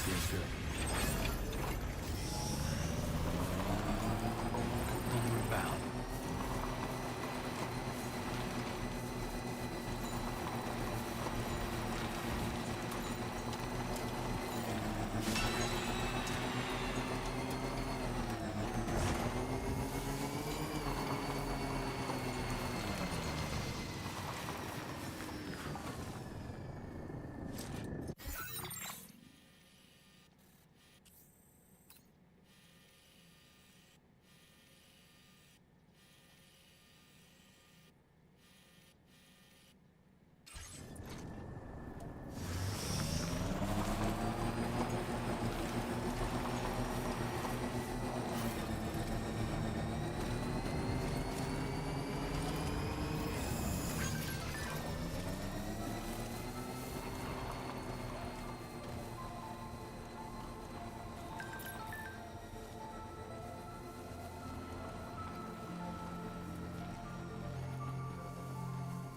Yes, sir. Homeward bound.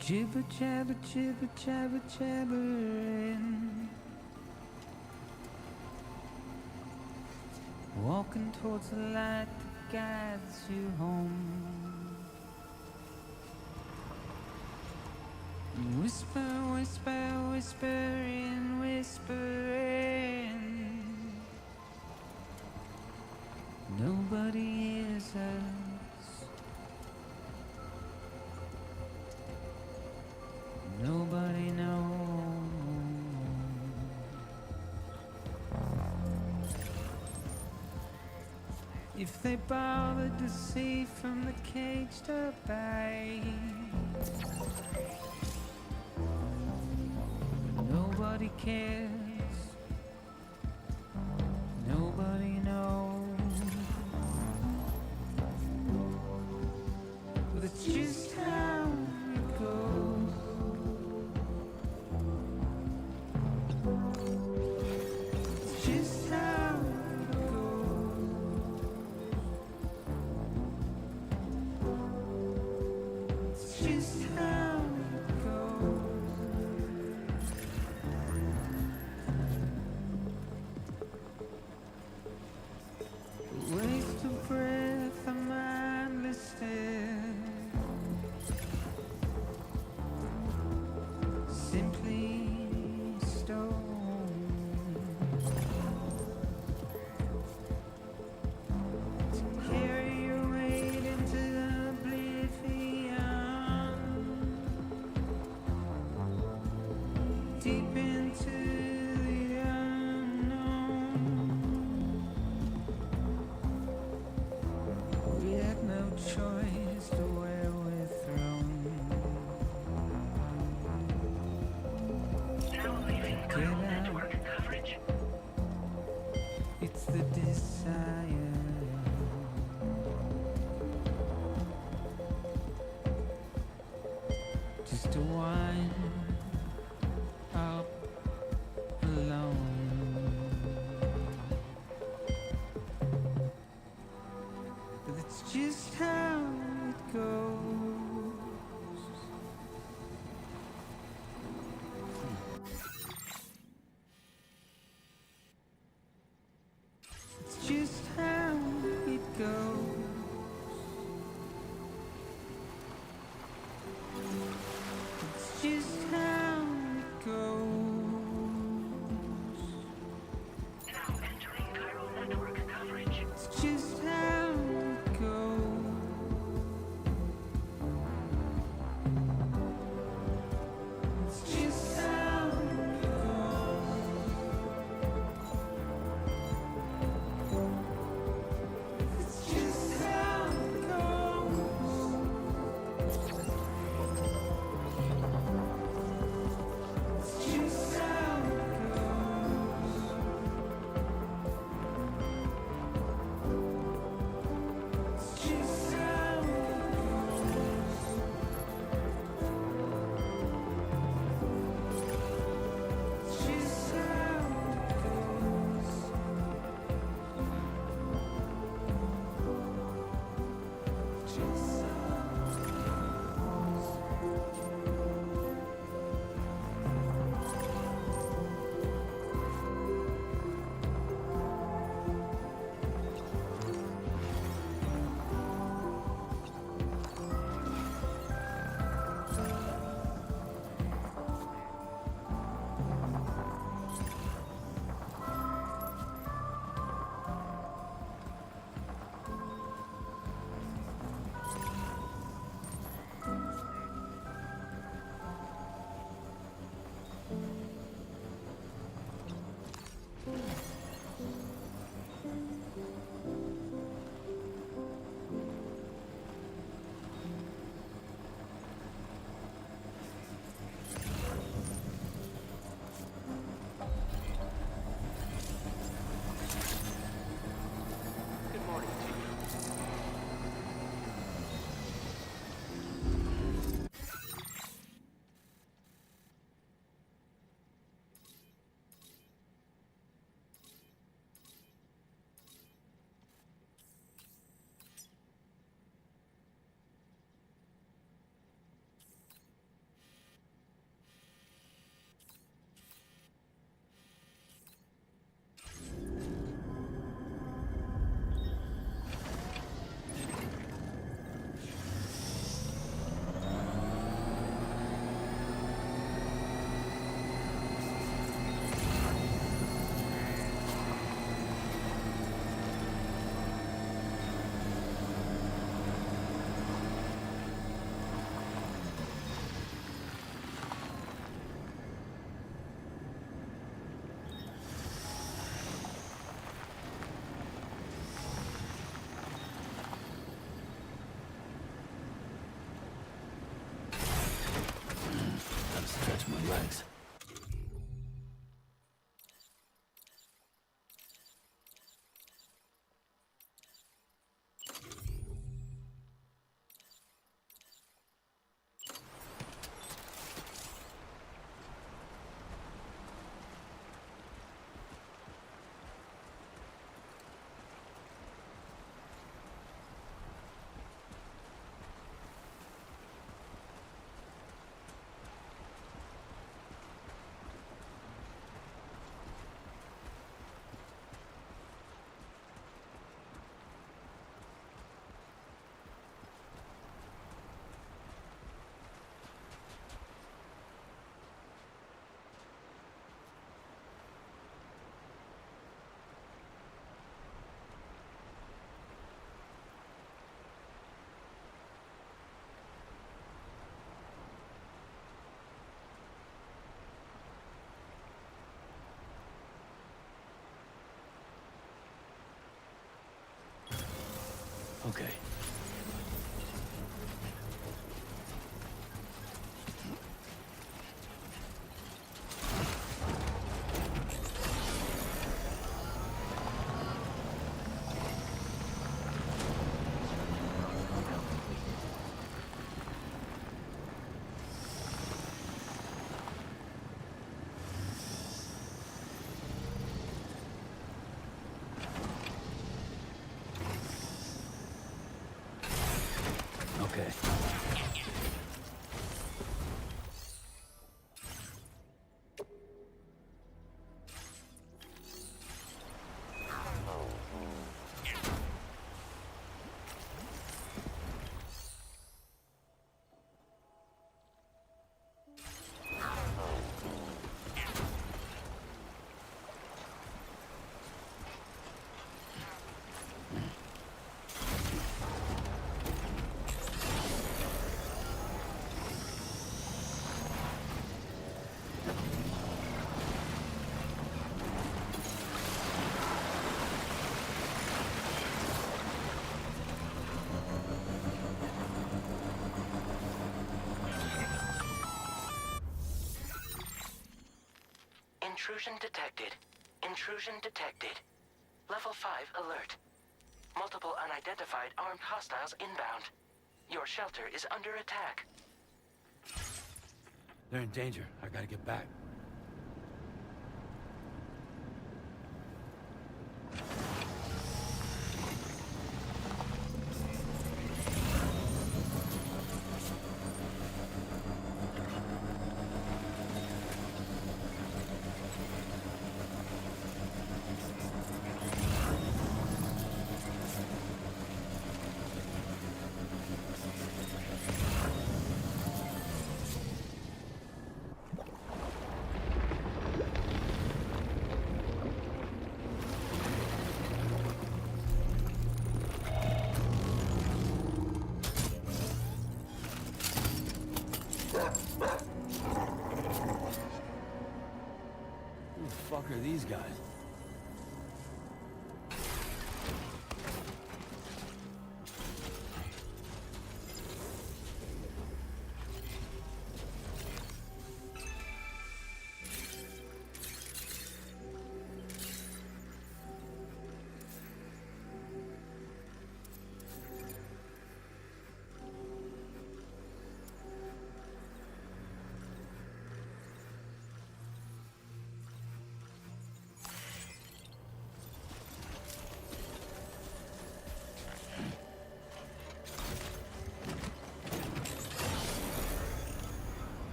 Jibber jabber, jibber jabber, jabbering. Walking towards the light that guides you home. Whisper, whisper, whispering, whispering. Nobody hears us. Nobody knows. If they bothered to see from the caged up eye, nobody cares. Nobody knows. But it's just how it goes. It's just how it goes. It's just how it goes. Waste of breath, a mindless stare. Simply stone. To carry your weight into oblivion, deep into the unknown. We had no choice to where we're thrown. Now leaving Get Ground out. Network coverage. It's the desire. Just to wind up alone. But it's just how it goes. It's just how it goes. It's just Okay. Okay. Intrusion detected. Intrusion detected. Level 5 alert. Multiple unidentified armed hostiles inbound. Your shelter is under attack. They're in danger. I gotta get back. Who the fuck are these guys?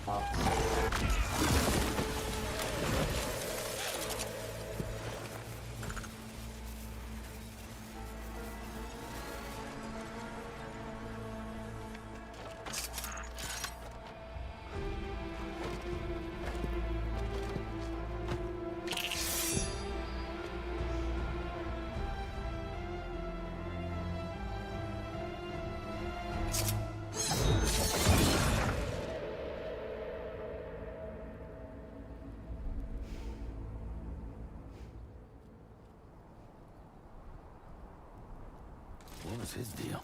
What was his deal?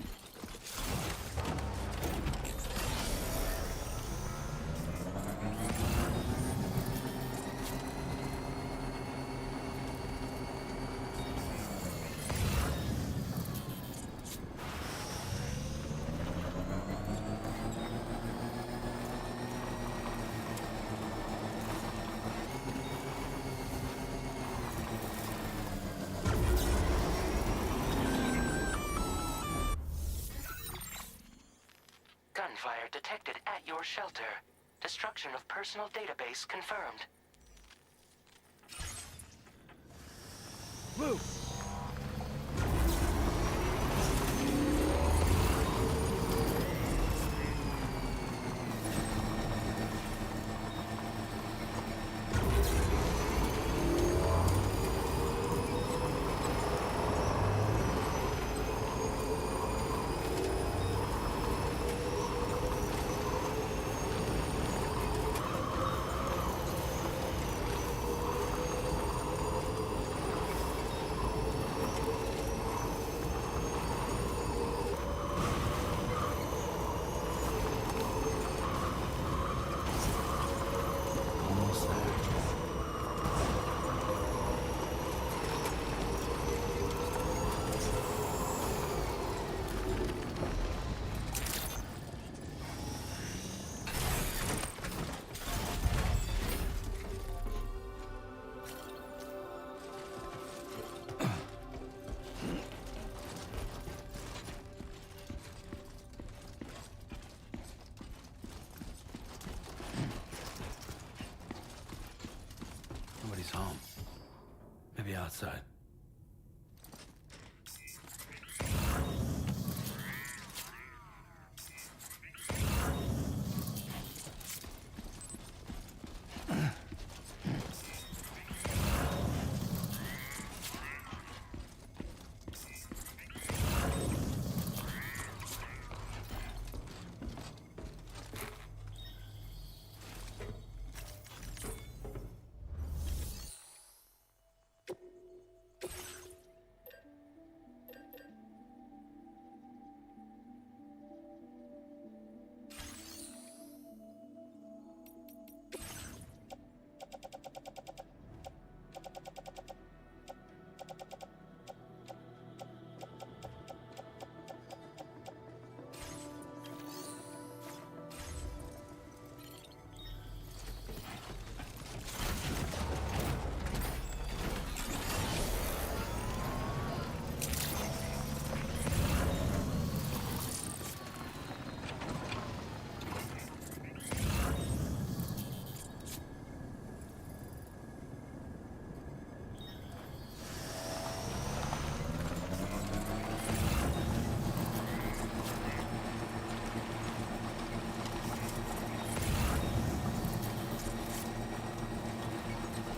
Gunfire detected at your shelter. Destruction of personal database confirmed. Move! Almost there. Nobody's home. Maybe outside.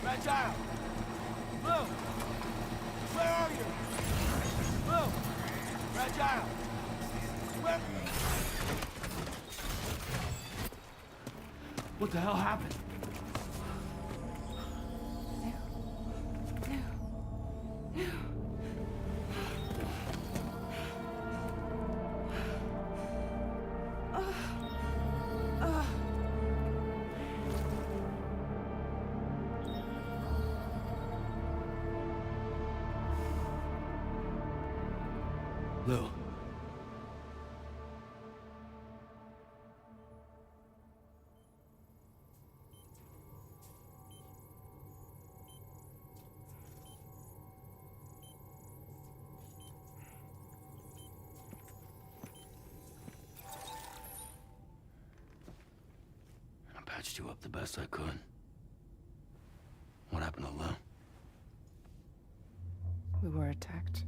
Fragile! Blue! Where are you? Blue! Fragile! Where? What the hell happened? Lou. patched you up the best I could. What happened to Lou? We were attacked.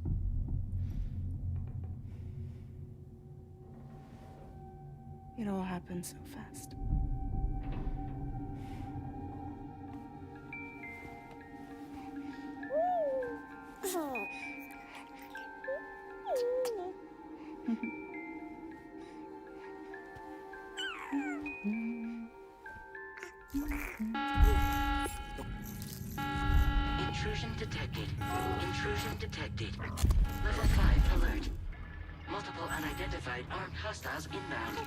It all happened so fast. Intrusion detected. Intrusion detected. Level 5 alert. Multiple unidentified armed hostiles inbound.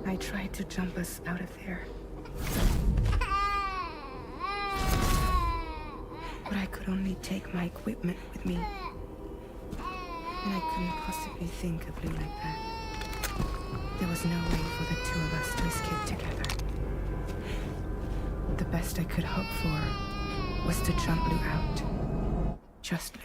I tried to jump us out of there. But I could only take my equipment with me. And I couldn't possibly think of Lou like that. There was no way for the two of us to escape together. The best I could hope for was to jump Lou out. Just Lou.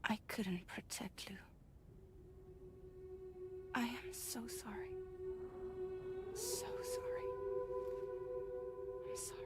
I couldn't protect Lou. I am so sorry. So sorry. I'm sorry.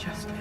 just now.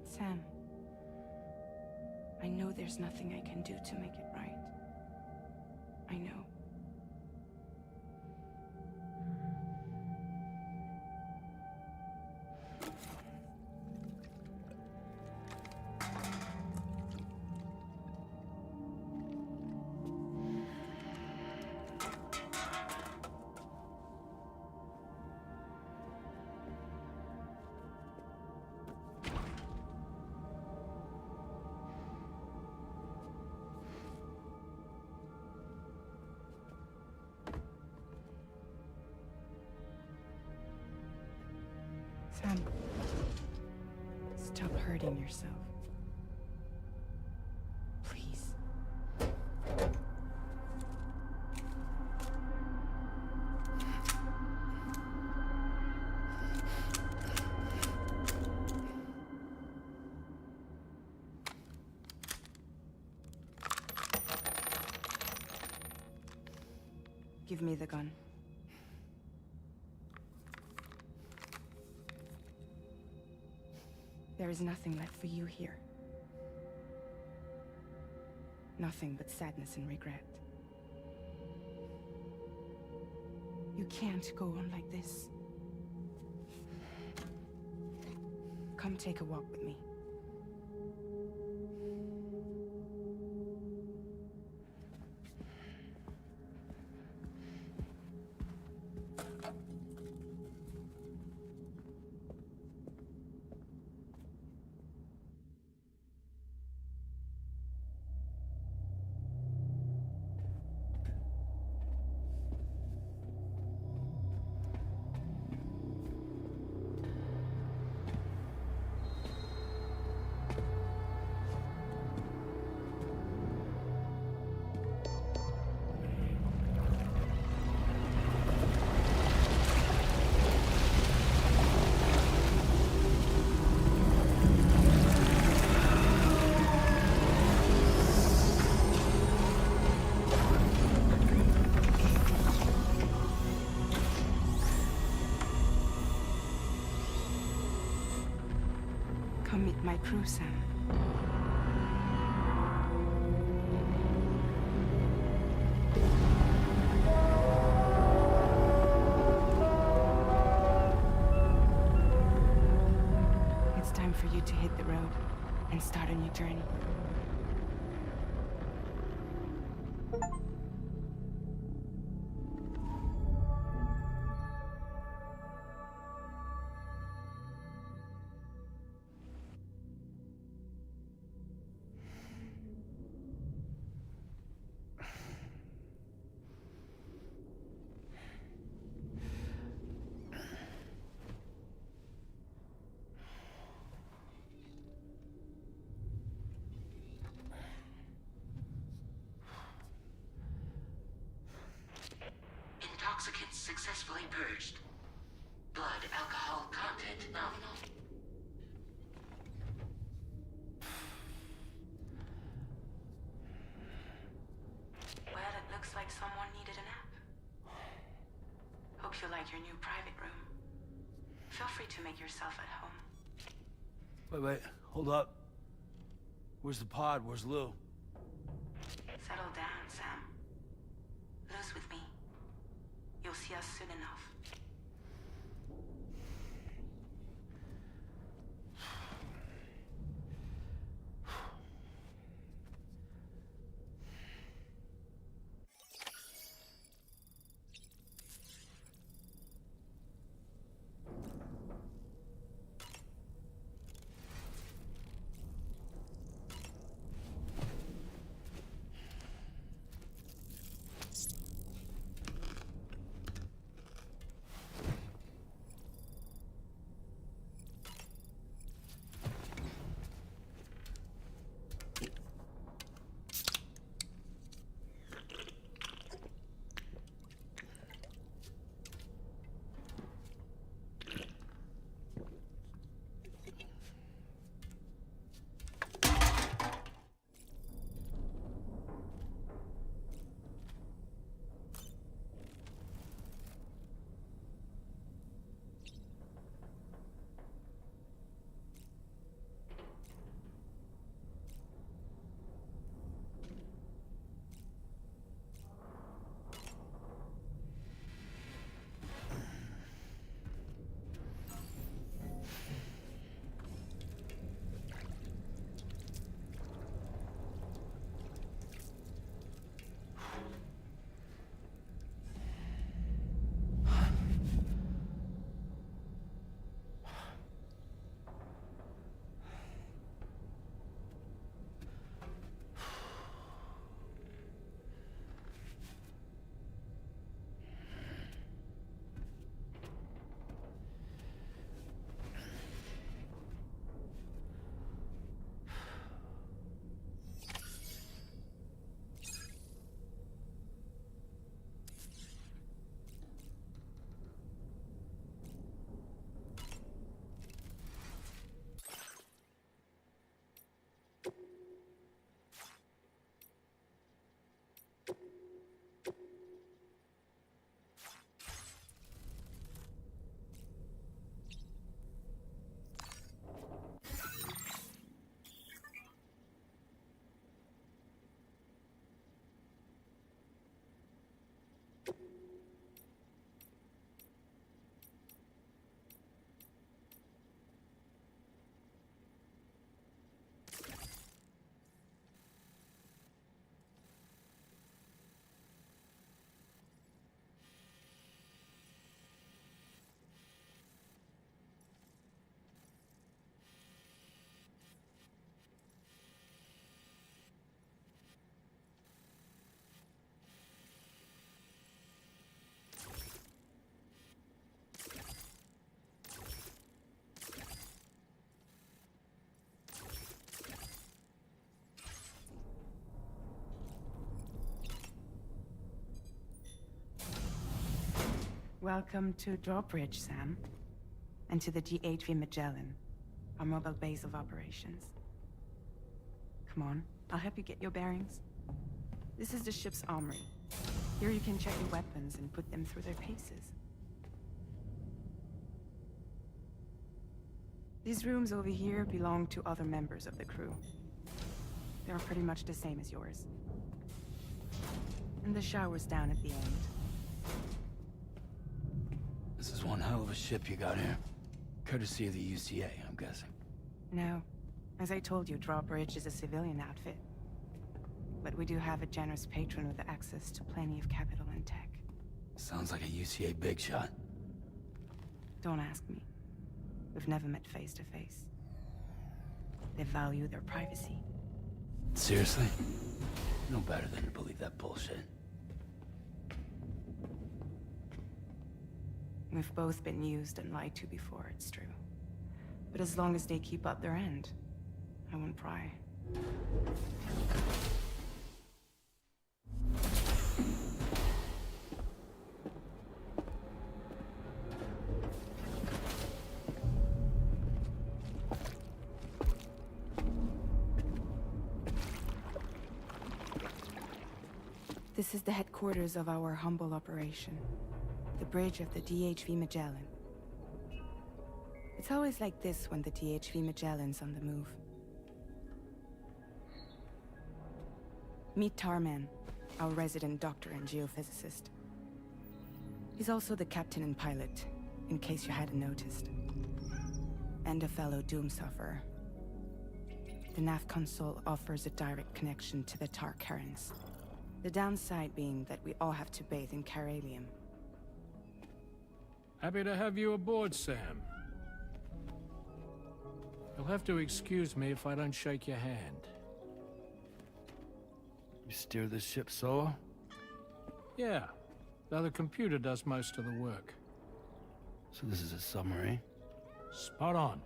Sam, I know there's nothing I can do to make it right. I know. Sam, stop hurting yourself. Please. Give me the gun. There is nothing left for you here. Nothing but sadness and regret. You can't go on like this. Come take a walk with me. Come meet my crew, Sam. It's time for you to hit the road and start on your journey. successfully purged. Blood alcohol content nominal. Well, it looks like someone needed a nap. Hope you like your new private room. Feel free to make yourself at home. Wait, hold up. Where's the pod? Where's Lou? Settle down, Sam. Lou's with me. You'll see us soon enough. Welcome to Drawbridge, Sam. And to the GHV Magellan, our mobile base of operations. Come on, I'll help you get your bearings. This is the ship's armory. Here you can check your weapons and put them through their paces. These rooms over here belong to other members of the crew. They are pretty much the same as yours. And the shower's down at the end. This is one hell of a ship you got here. Courtesy of the UCA, I'm guessing. No. As I told you, Drawbridge is a civilian outfit. But we do have a generous patron with access to plenty of capital and tech. Sounds like a UCA big shot. Don't ask me. We've never met face to face. They value their privacy. Seriously? No better than to believe that bullshit. We've both been used and lied to before, it's true. But as long as they keep up their end, I won't pry. This is the headquarters of our humble operation. The bridge of the DHV Magellan. It's always like this when the DHV Magellan's on the move. Meet Tarman, our resident doctor and geophysicist. He's also the captain and pilot, in case you hadn't noticed. And a fellow Doom sufferer. The nav console offers a direct connection to the Tar currents. The downside being that we all have to bathe in Caralium. Happy to have you aboard, Sam. You'll have to excuse me if I don't shake your hand. You steer this ship solo? Yeah, though the computer does most of the work. So this is a submarine? Spot on.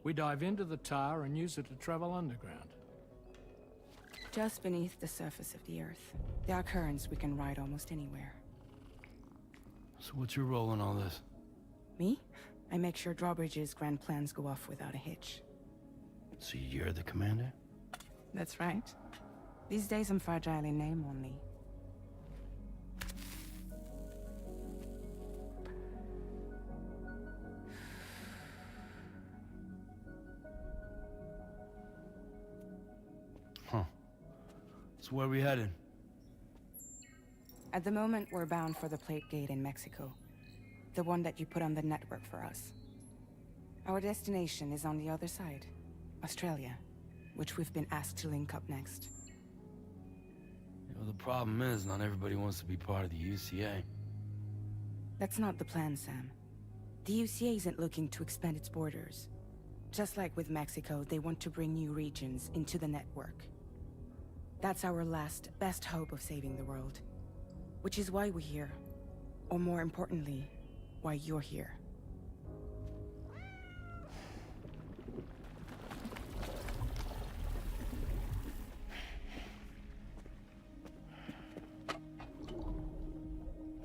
We dive into the tar and use it to travel underground. Just beneath the surface of the Earth. There are currents we can ride almost anywhere. So what's your role in all this? Me? I make sure Drawbridge's grand plans go off without a hitch. So you're the commander? That's right. These days I'm fragile in name only. Huh. So where are we headed? At the moment, we're bound for the Plate Gate in Mexico. The one that you put on the network for us. Our destination is on the other side. Australia, which we've been asked to link up next. You know, the problem is, not everybody wants to be part of the UCA. That's not the plan, Sam. The UCA isn't looking to expand its borders. Just like with Mexico, they want to bring new regions into the network. That's our last, best hope of saving the world. Which is why we're here. Or more importantly, why you're here.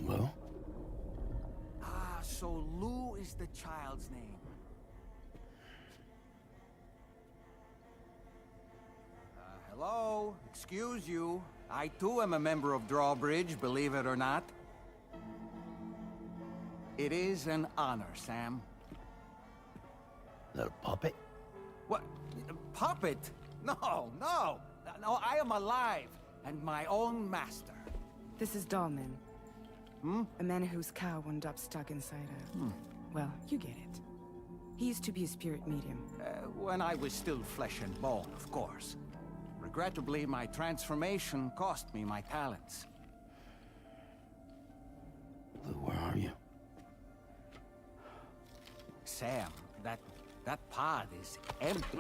Well? Ah, so Lou is the child's name. Hello? Excuse you. I too am a member of Drawbridge, believe it or not. It is an honor, Sam. Is that a puppet? What? Puppet? No, no! No, I am alive, and my own master. This is Dahlman. Hmm? A man whose cow wound up stuck inside a... Well, you get it. He used to be a spirit medium. When I was still flesh and bone, of course. Regrettably, my transformation cost me my talents. Lou, where are you? Sam, that pod is empty.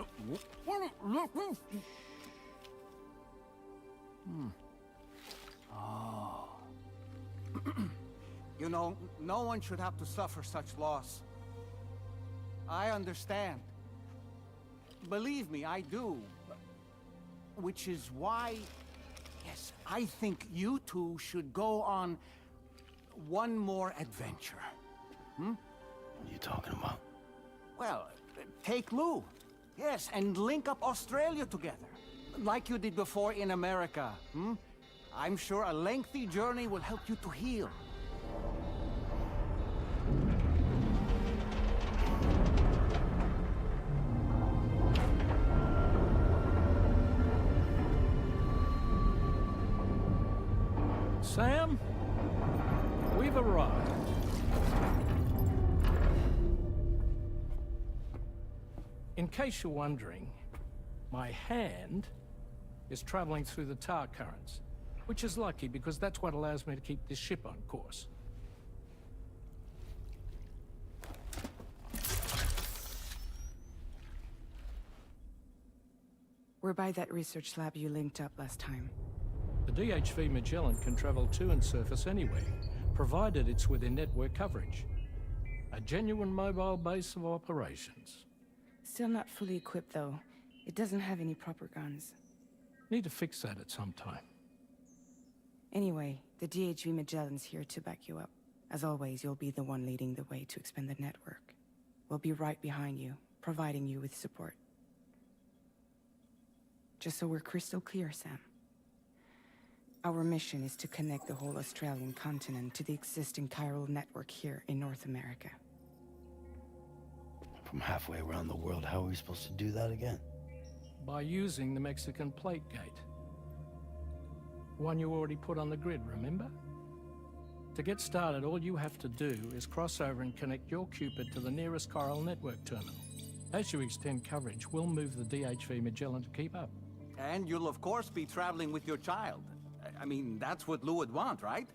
Oh. You know, no one should have to suffer such loss. I understand. Believe me, I do. Which is why, yes, I think you two should go on one more adventure. What are you talking about? Well, take Lou. Yes, and link up Australia together. Like you did before in America. I'm sure a lengthy journey will help you to heal. Sam, we've arrived. In case you're wondering, my hand is traveling through the tar currents, which is lucky because that's what allows me to keep this ship on course. We're by that research lab you linked up last time. The DHV Magellan can travel to and surface anywhere, provided it's within network coverage. A genuine mobile base of operations. Still not fully equipped, though. It doesn't have any proper guns. Need to fix that at some time. Anyway, the DHV Magellan's here to back you up. As always, you'll be the one leading the way to expand the network. We'll be right behind you, providing you with support. Just so we're crystal clear, Sam. Our mission is to connect the whole Australian continent to the existing chiral network here in North America. From halfway around the world, how are we supposed to do that again? By using the Mexican plate gate. One you already put on the grid, remember? To get started, all you have to do is cross over and connect your Cupid to the nearest chiral network terminal. As you extend coverage, we'll move the DHV Magellan to keep up. And you'll of course be traveling with your child. I mean, that's what Lou would want, right?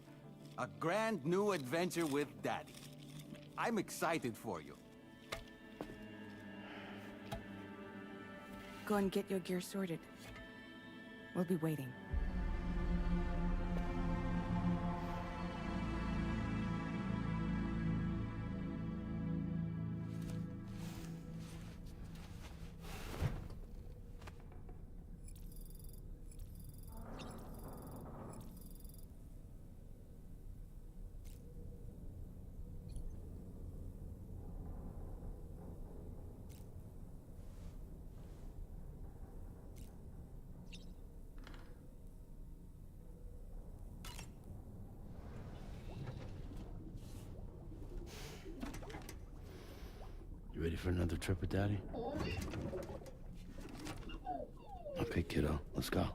A grand new adventure with Daddy. I'm excited for you. Go and get your gear sorted. We'll be waiting. You ready for another trip with Daddy? Okay, kiddo, let's go.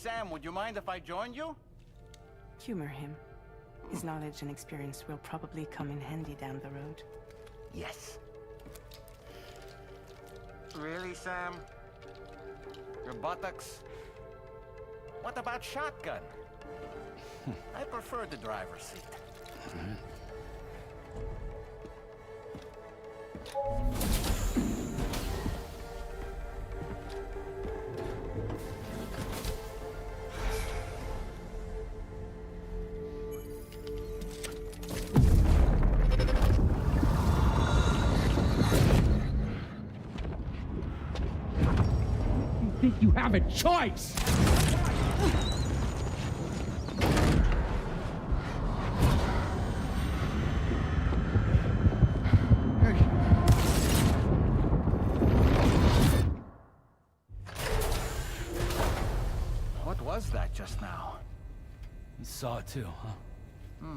Sam, would you mind if I joined you? Humor him. His knowledge and experience will probably come in handy down the road. Yes. Really, Sam? Your buttocks? What about shotgun? I prefer the driver's seat. Think you have a choice? What was that just now? You saw it too, huh?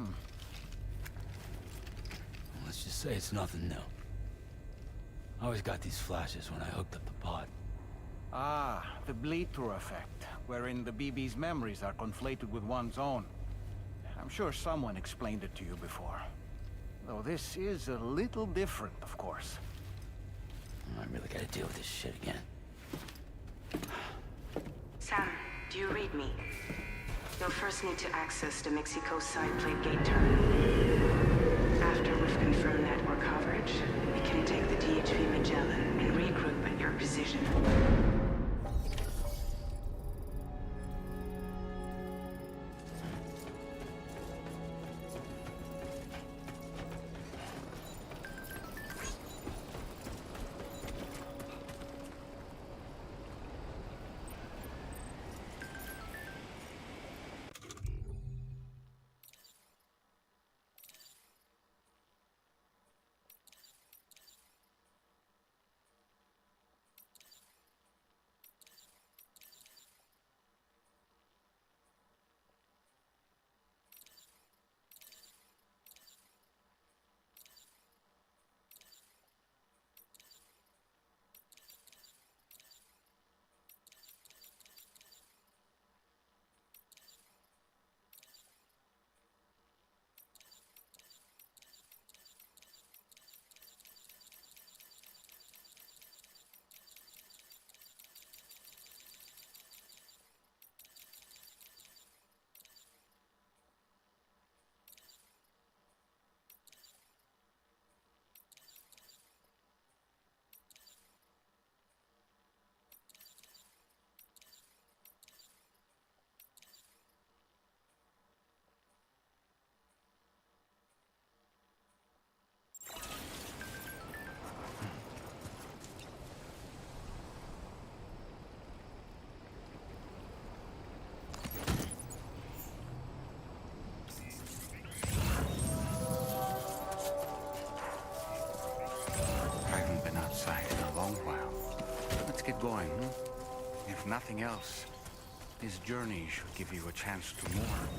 Let's just say it's nothing new. I always got these flashes when I hooked up the pod. Ah, the bleed-through effect, wherein the BB's memories are conflated with one's own. I'm sure someone explained it to you before. Though this is a little different, of course. I really gotta deal with this shit again. Sam, do you read me? You'll first need to access the Mexico side plate gate terminal. After we've confirmed network coverage, we can take the DHV Magellan and regroup at your position. Get going, If nothing else, this journey should give you a chance to mourn.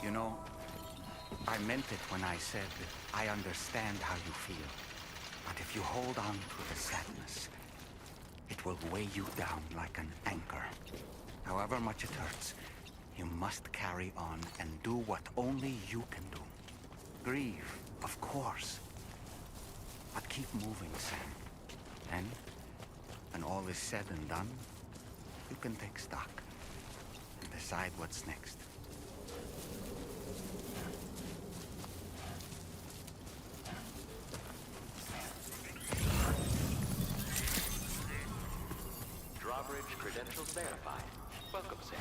You know, I meant it when I said I understand how you feel. But if you hold on to the sadness, it will weigh you down like an anchor. However much it hurts, you must carry on and do what only you can do. Grieve, of course. But keep moving, Sam. And when all is said and done, you can take stock. And the decide what's next. Drawbridge credentials verified. Welcome, Sam.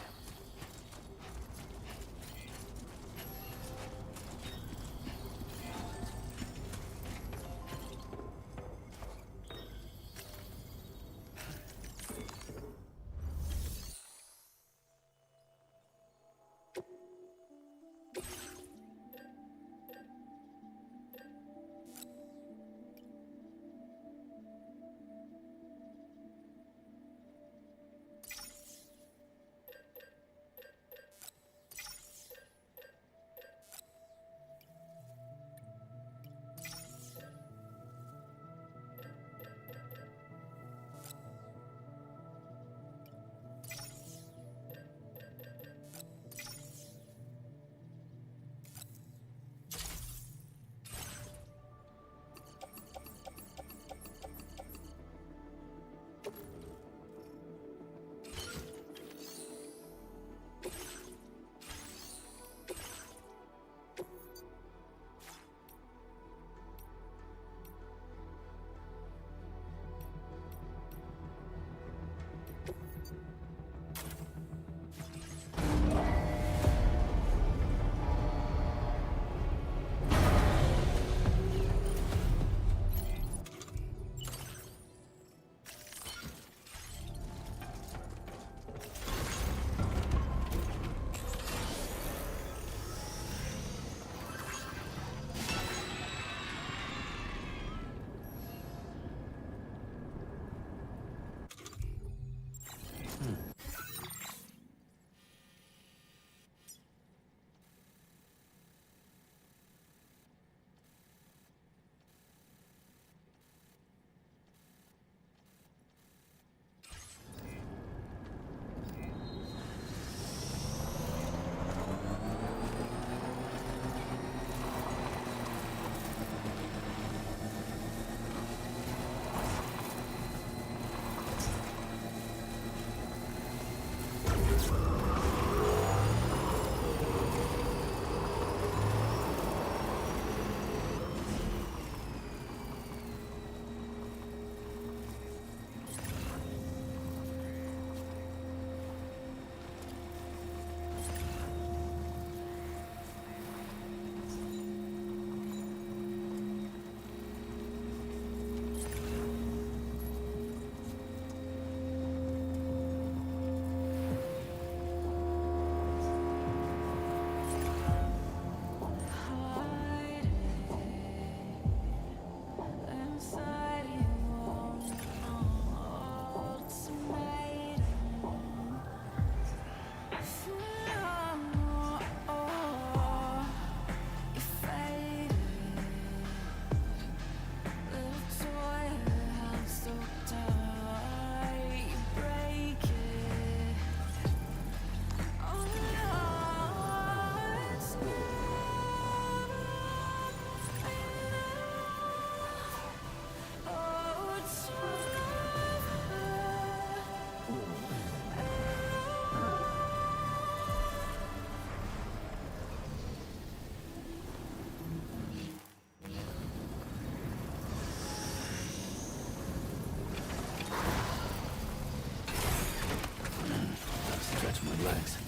legs.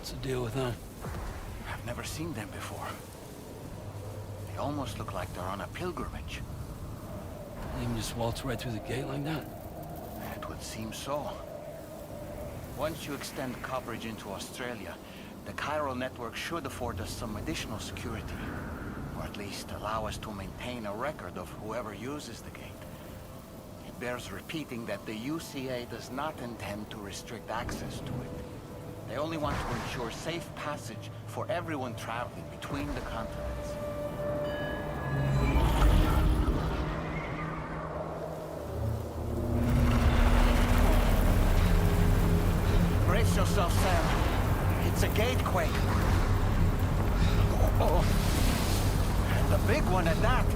What's the deal with them? I've never seen them before. They almost look like they're on a pilgrimage. They can just waltz right through the gate like that? It would seem so. Once you extend coverage into Australia, The chiral network should afford us some additional security, or at least allow us to maintain a record of whoever uses the gate. It bears repeating that the UCA does not intend to restrict access to it. They only want to ensure safe passage for everyone traveling between the continents. Brace yourself, Sam. It's a gatequake. Oh, and a big one at that.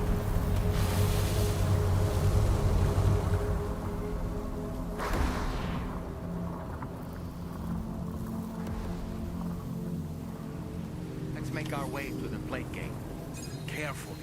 Let's make our way to the plate gate. Carefully.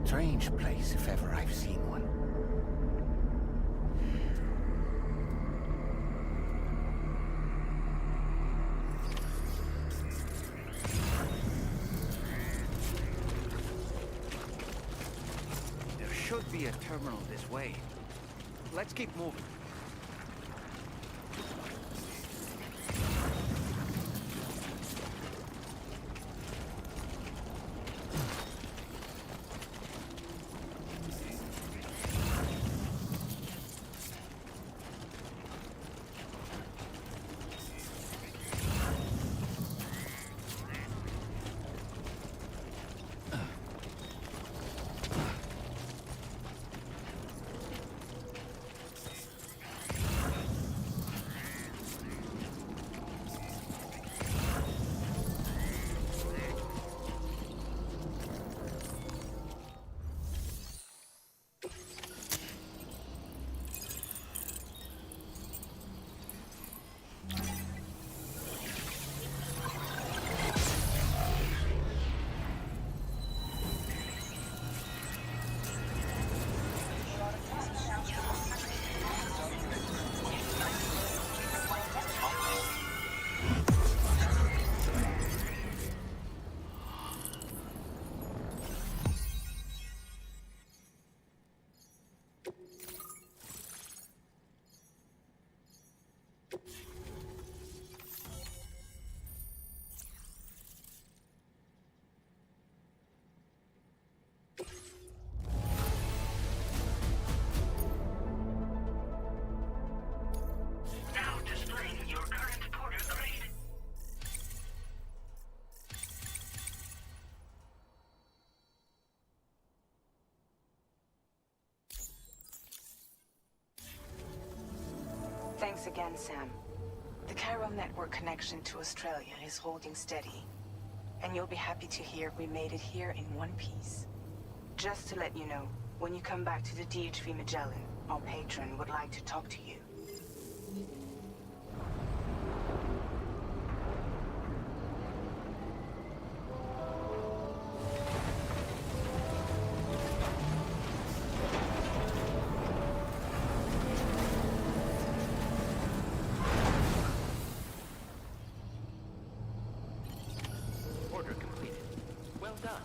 Strange place, if ever I've seen one. There should be a terminal this way. Let's keep moving. Thanks again, Sam. The Chiral network connection to Australia is holding steady. And you'll be happy to hear we made it here in one piece. Just to let you know, when you come back to the DHV Magellan, our patron would like to talk to you. Order completed. Well done.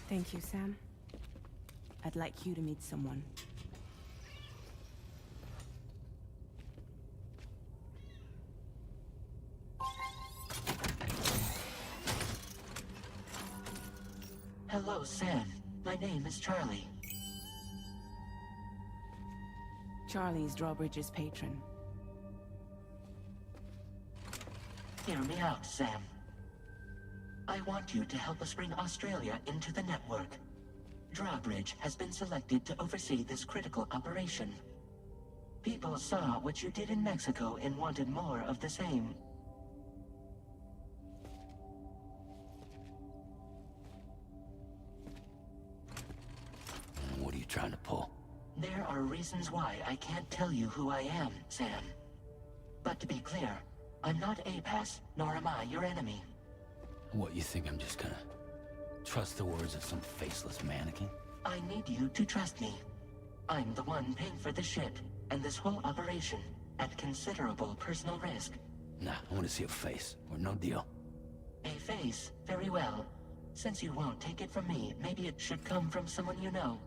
Thank you, Sam. I'd like you to meet someone. Hello, Sam. My name is Charlie. Charlie's Drawbridge's patron. Hear me out, Sam. I want you to help us bring Australia into the network. Drawbridge has been selected to oversee this critical operation. People saw what you did in Mexico and wanted more of the same. What are you trying to pull? There are reasons why I can't tell you who I am, Sam. But to be clear, I'm not APAS, nor am I your enemy. What, you think I'm just gonna trust the words of some faceless mannequin? I need you to trust me. I'm the one paying for the ship and this whole operation at considerable personal risk. Nah, I want to see a face, or no deal. A face, very well. Since you won't take it from me, maybe it should come from someone you know.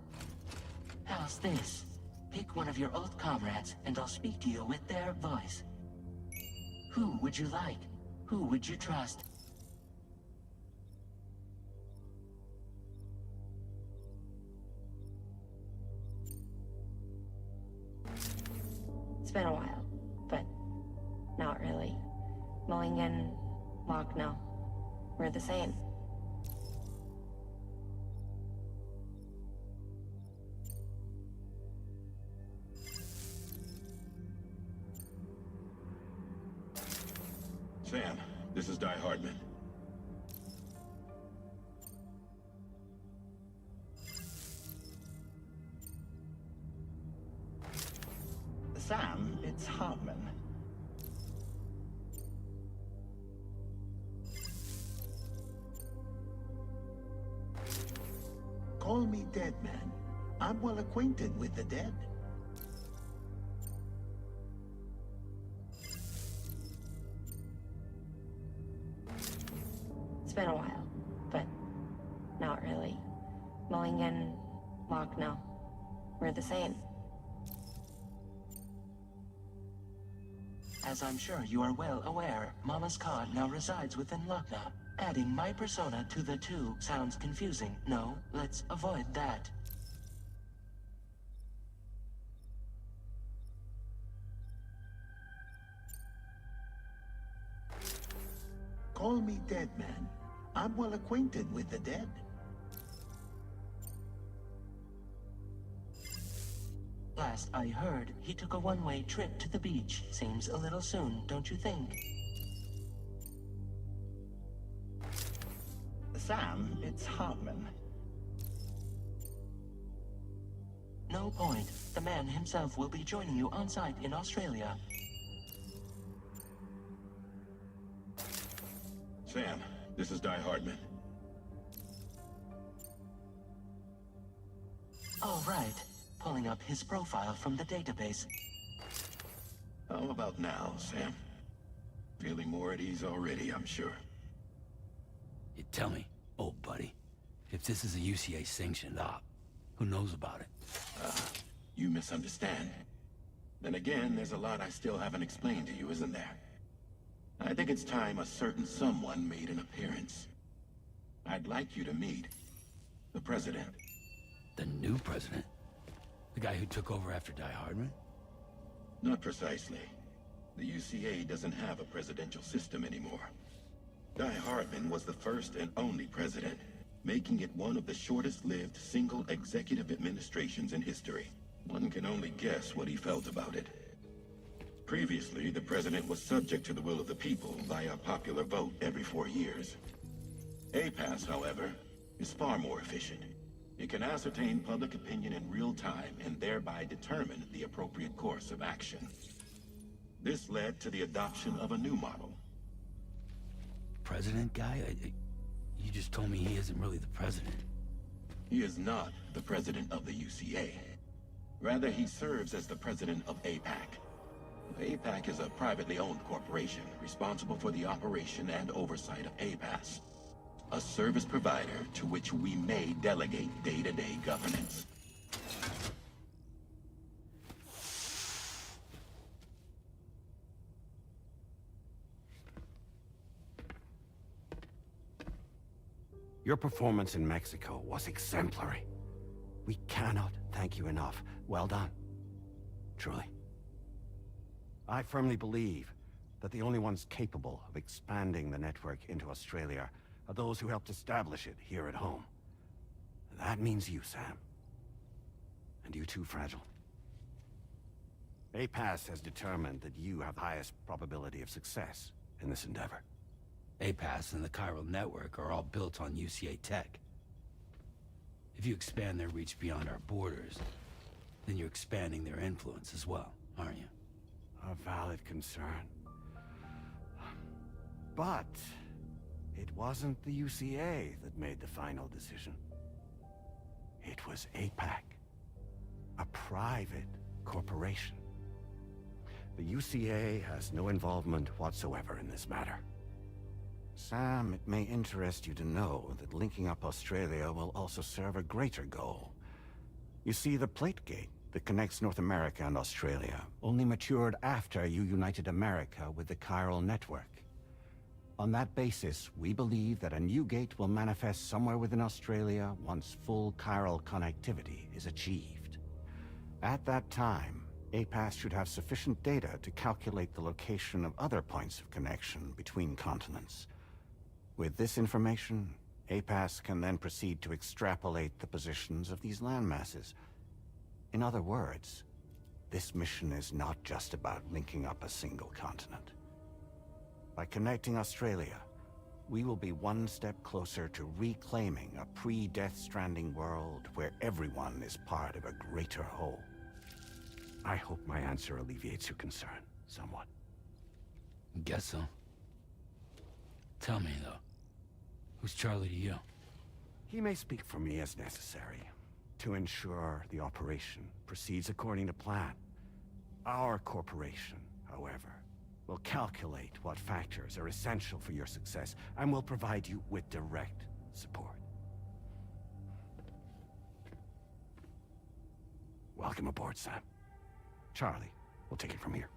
How's this? Pick one of your old comrades, and I'll speak to you with their voice. Who would you like? Who would you trust? It's been a while, but not really. Mulligan, Lochno, we're the same. Sam, this is Di Hardman. Sam, it's Hartman. Call me Dead Man. I'm well acquainted with the dead. It's been a while, but not really. Mulligan, Lochno, we're the same. As I'm sure you are well aware, Mama's Cod now resides within Lochna. Adding my persona to the two sounds confusing. No, let's avoid that. Call me Dead Man. I'm well acquainted with the dead. Last I heard, he took a one-way trip to the beach. Seems a little soon, don't you think? Sam, it's Hartman. No point. The man himself will be joining you on site in Australia. Sam, this is Di Hardman. All right. Pulling up his profile from the database. How about now, Sam? Feeling more at ease already, I'm sure. You tell me, old buddy, if this is a UCA-sanctioned op, who knows about it? You misunderstand. Then again, there's a lot I still haven't explained to you, isn't there? I think it's time a certain someone made an appearance. I'd like you to meet the President. The new president? The guy who took over after Die Hardman? Not precisely. The UCA doesn't have a presidential system anymore. Di Hardman was the first and only president, making it one of the shortest-lived single executive administrations in history. One can only guess what he felt about it. Previously, the president was subject to the will of the people via popular vote every 4 years. APAS, however, is far more efficient. It can ascertain public opinion in real time and thereby determine the appropriate course of action. This led to the adoption of a new model. President guy? You just told me he isn't really the president. He is not the president of the UCA. Rather, he serves as the president of APAC. APAC is a privately owned corporation responsible for the operation and oversight of APAS, a service provider to which we may delegate day-to-day governance. Your performance in Mexico was exemplary. We cannot thank you enough. Well done. Truly. I firmly believe that the only ones capable of expanding the network into Australia are those who helped establish it here at home. That means you, Sam. And you too, Fragile. APAS has determined that you have the highest probability of success in this endeavor. APAS and the chiral network are all built on UCA tech. If you expand their reach beyond our borders, then you're expanding their influence as well, aren't you? A valid concern. But it wasn't the UCA that made the final decision. It was APAC, a private corporation. The UCA has no involvement whatsoever in this matter. Sam, it may interest you to know that linking up Australia will also serve a greater goal. You see, the plate gate that connects North America and Australia only matured after you united America with the chiral network. On that basis, we believe that a new gate will manifest somewhere within Australia once full chiral connectivity is achieved. At that time, APAS should have sufficient data to calculate the location of other points of connection between continents. With this information, APAS can then proceed to extrapolate the positions of these landmasses. In other words, this mission is not just about linking up a single continent. By connecting Australia, we will be one step closer to reclaiming a pre-Death Stranding world where everyone is part of a greater whole. I hope my answer alleviates your concern somewhat. Guess so. Tell me, though, who's Charlie to you? He may speak for me as necessary to ensure the operation proceeds according to plan. Our corporation, however, will calculate what factors are essential for your success and will provide you with direct support. Welcome aboard, Sam. Charlie, we'll take it from here.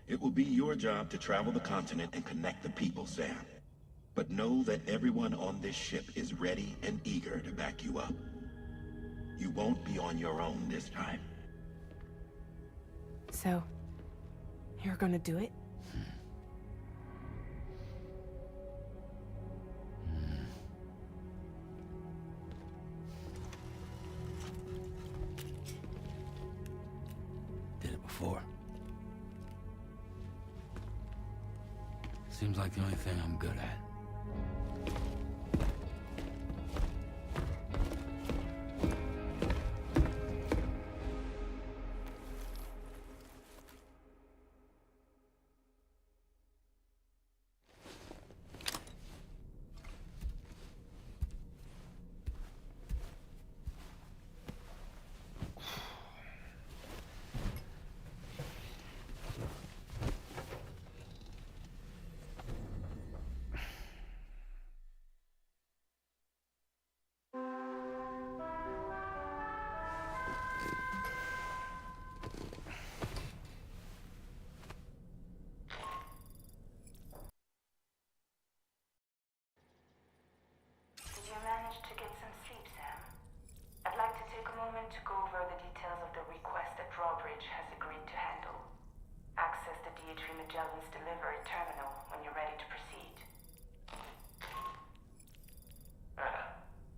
It will be your job to travel the continent and connect the people, Sam. But know that everyone on this ship is ready and eager to back you up. You won't be on your own this time. So, you're gonna do it? Seems like the only thing I'm good at. Did you manage to get some sleep, Sam? I'd like to take a moment to go over the details of the request that Drawbridge has agreed to handle. Access the DHV Magellan's delivery terminal when you're ready to proceed.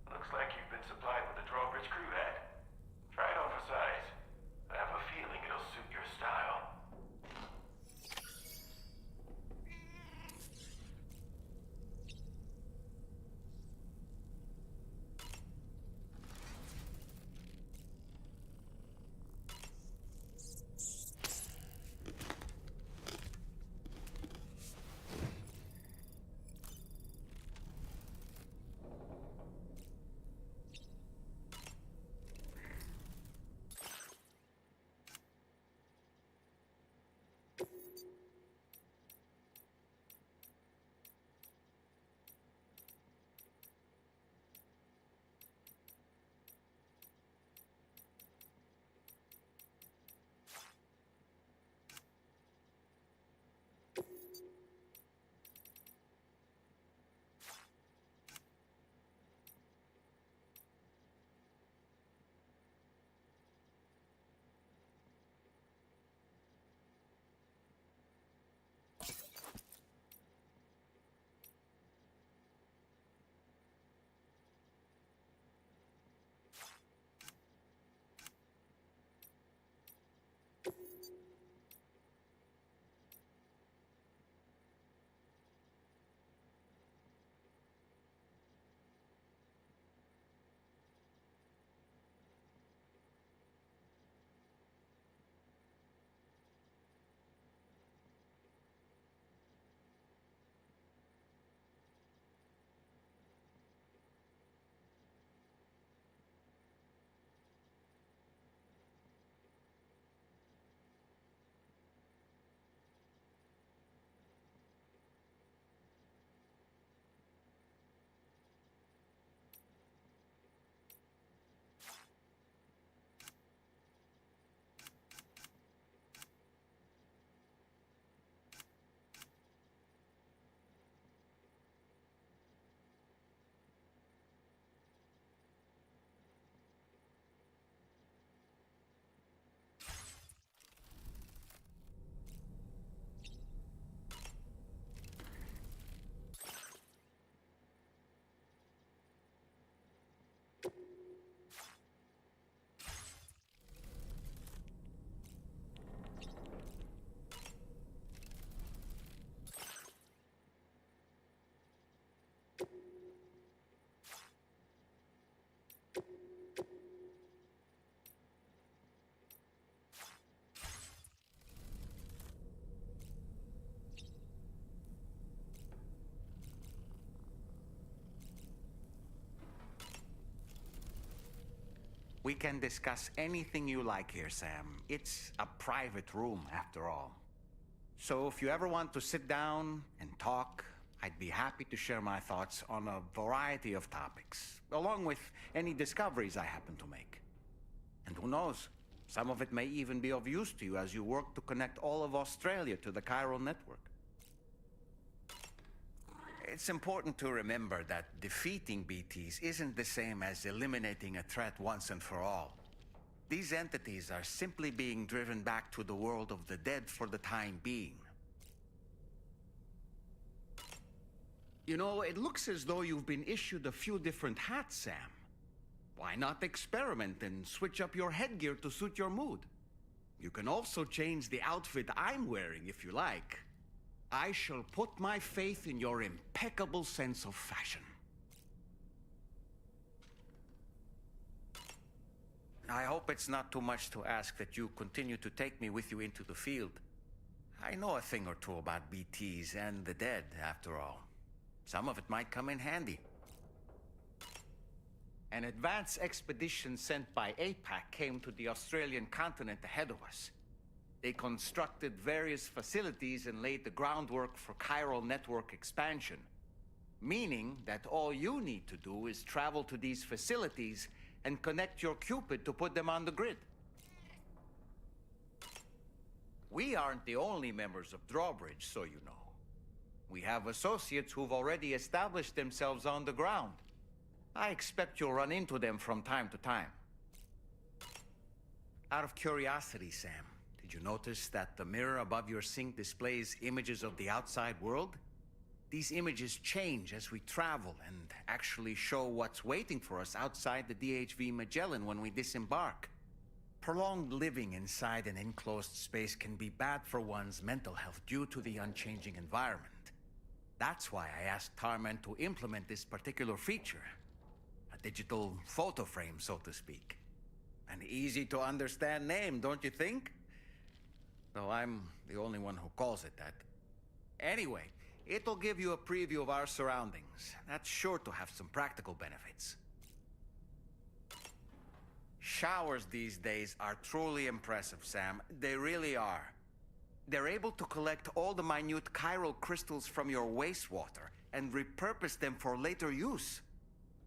Looks like you've been supplied with the Drawbridge crew hat. Try it on for size. I have a feeling it'll suit your style. We can discuss anything you like here, Sam. It's a private room, after all. So if you ever want to sit down and talk, I'd be happy to share my thoughts on a variety of topics, along with any discoveries I happen to make. And who knows, some of it may even be of use to you as you work to connect all of Australia to the chiral network. It's important to remember that defeating BTs isn't the same as eliminating a threat once and for all. These entities are simply being driven back to the world of the dead for the time being. You know, it looks as though you've been issued a few different hats, Sam. Why not experiment and switch up your headgear to suit your mood? You can also change the outfit I'm wearing if you like. I shall put my faith in your impeccable sense of fashion. I hope it's not too much to ask that you continue to take me with you into the field. I know a thing or two about BTs and the dead, after all. Some of it might come in handy. An advance expedition sent by APAC came to the Australian continent ahead of us. They constructed various facilities and laid the groundwork for chiral network expansion. Meaning that all you need to do is travel to these facilities and connect your Cupid to put them on the grid. We aren't the only members of Drawbridge, so you know. We have associates who've already established themselves on the ground. I expect you'll run into them from time to time. Out of curiosity, Sam, did you notice that the mirror above your sink displays images of the outside world? These images change as we travel and actually show what's waiting for us outside the DHV Magellan when we disembark. Prolonged living inside an enclosed space can be bad for one's mental health due to the unchanging environment. That's why I asked Tarman to implement this particular feature. A digital photo frame, so to speak. An easy to understand name, don't you think? Though I'm the only one who calls it that. Anyway, it'll give you a preview of our surroundings. That's sure to have some practical benefits. Showers these days are truly impressive, Sam. They really are. They're able to collect all the minute chiral crystals from your wastewater and repurpose them for later use.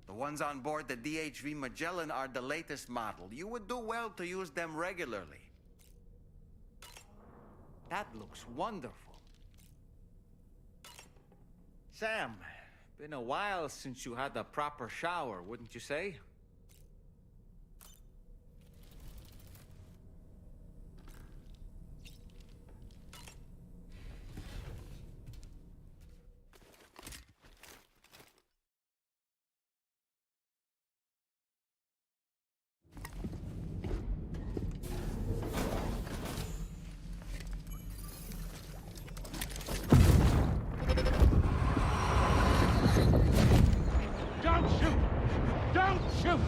The ones on board the DHV Magellan are the latest model. You would do well to use them regularly. That looks wonderful. Sam, been a while since you had a proper shower, wouldn't you say? Don't shoot! Don't shoot!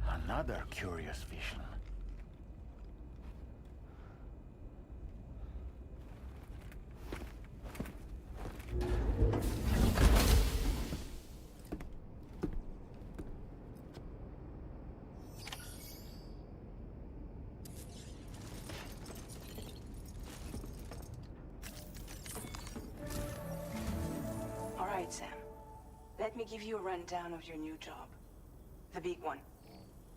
Another curious vision. All right, Sam. Let me give you a rundown of your new job. The big one.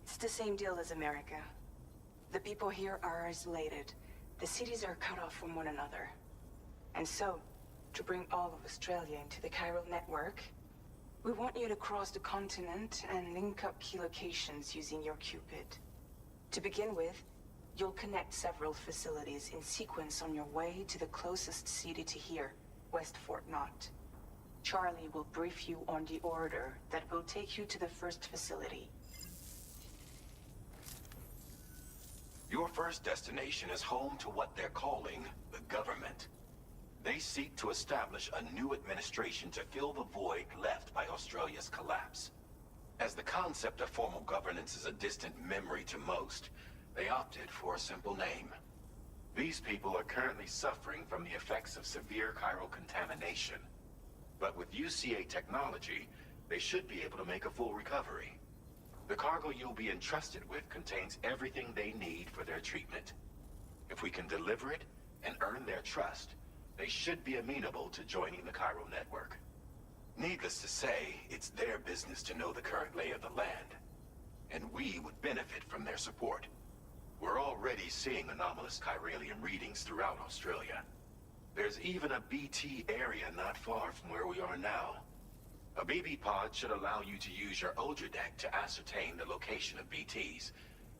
It's the same deal as America. The people here are isolated. The cities are cut off from one another. And so, to bring all of Australia into the chiral network, we want you to cross the continent and link up key locations using your Cupid. To begin with, you'll connect several facilities in sequence on your way to the closest city to here, West Fort Knott. Charlie will brief you on the order that will take you to the first facility. Your first destination is home to what they're calling the government. They seek to establish a new administration to fill the void left by Australia's collapse. As the concept of formal governance is a distant memory to most, they opted for a simple name. These people are currently suffering from the effects of severe chiral contamination. But with UCA technology, they should be able to make a full recovery. The cargo you'll be entrusted with contains everything they need for their treatment. If we can deliver it and earn their trust, they should be amenable to joining the chiral network. Needless to say, it's their business to know the current lay of the land, and we would benefit from their support. We're already seeing anomalous chiralium readings throughout Australia. There's even a BT area not far from where we are now. A BB pod should allow you to use your Ultradeck to ascertain the location of BTs,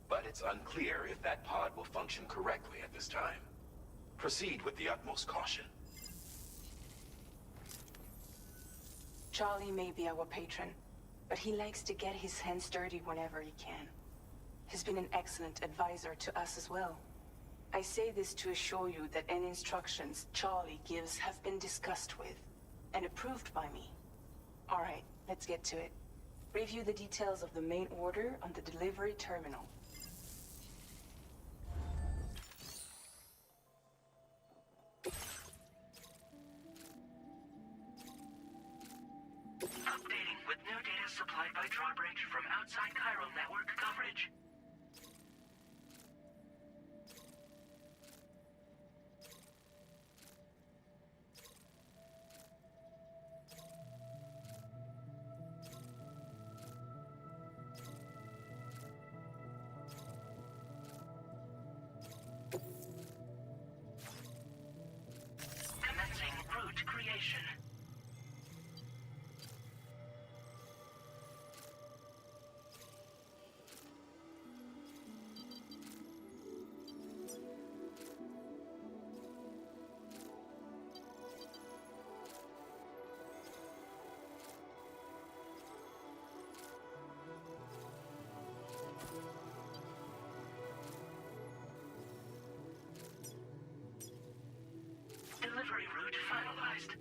but it's unclear if that pod will function correctly at this time. Proceed with the utmost caution. Charlie may be our patron, but he likes to get his hands dirty whenever he can. He's been an excellent advisor to us as well. I say this to assure you that any instructions Charlie gives have been discussed with and approved by me. All right, let's get to it. Review the details of the main order on the delivery terminal. Updating with new data supplied by drawbridge from outside chiral network coverage. Commencing route creation. Delivery route finalized.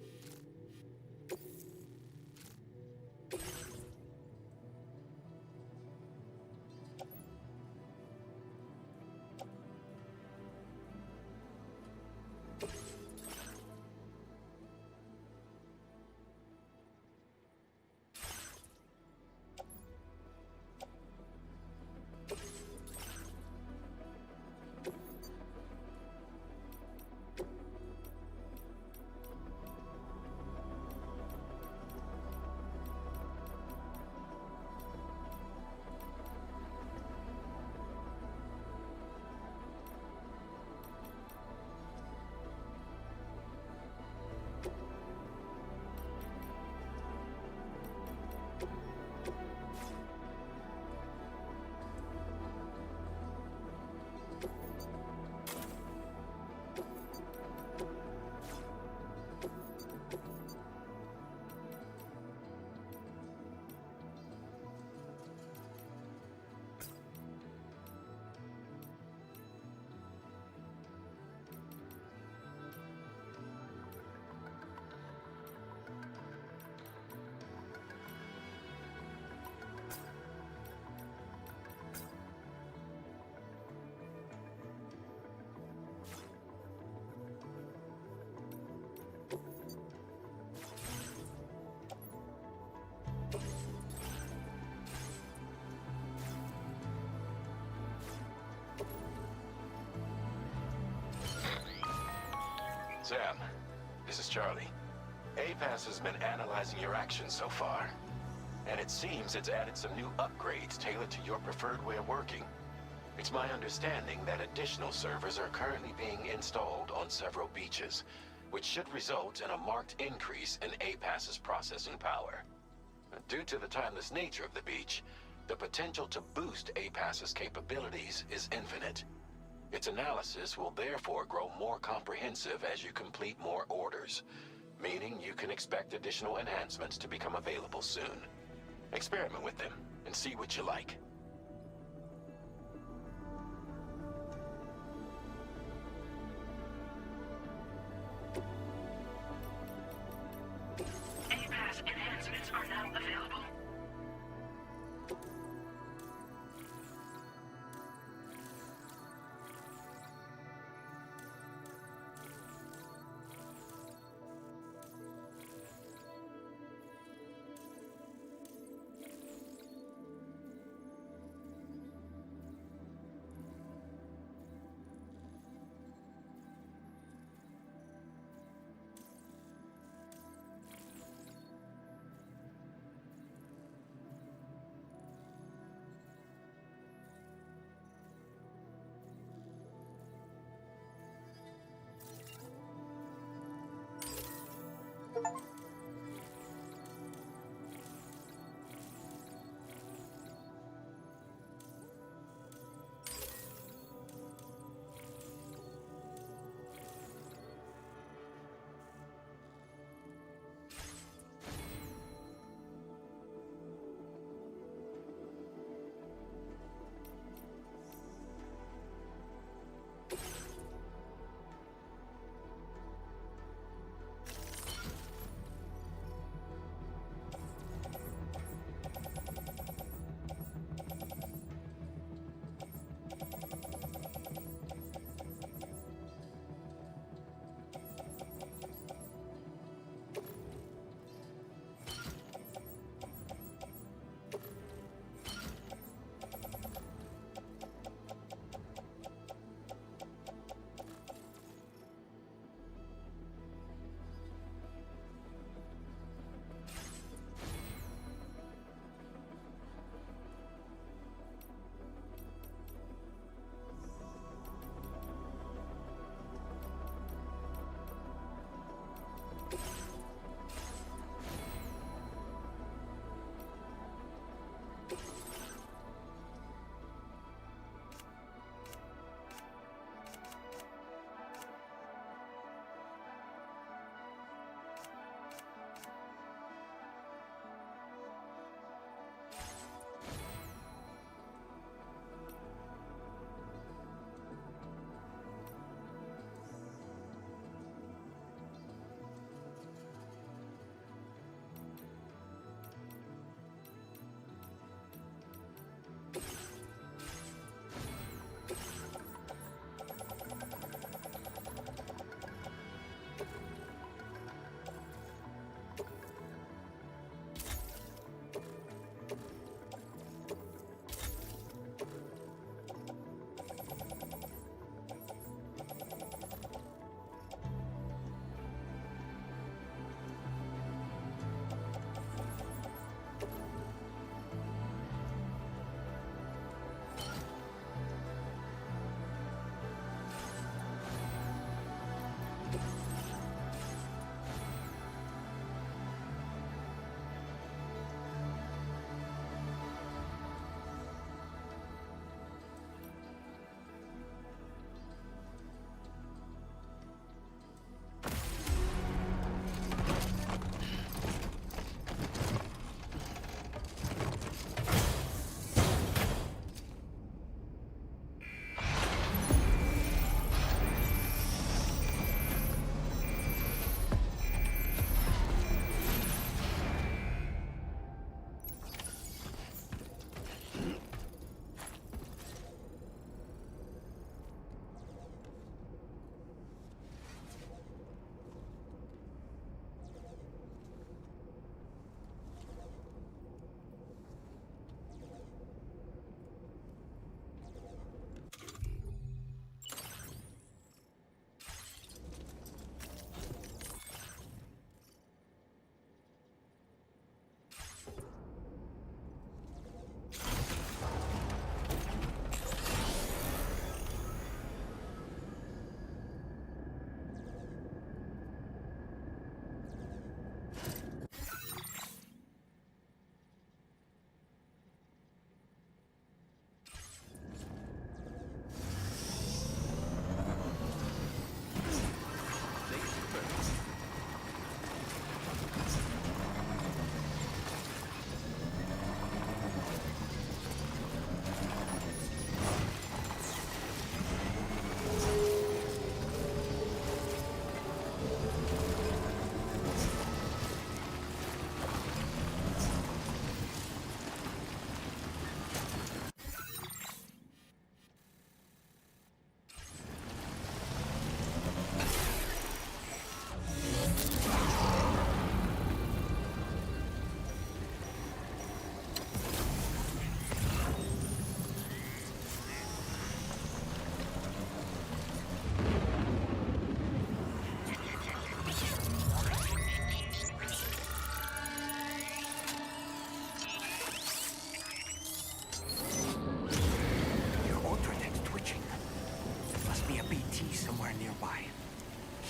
Sam, this is Charlie. APAS has been analyzing your actions so far, and it seems it's added some new upgrades tailored to your preferred way of working. It's my understanding that additional servers are currently being installed on several beaches, which should result in a marked increase in APAS's processing power. Due to the timeless nature of the beach, the potential to boost APAS's capabilities is infinite. Its analysis will therefore grow more comprehensive as you complete more orders, meaning you can expect additional enhancements to become available soon. Experiment with them and see what you like. APAS enhancements are now available.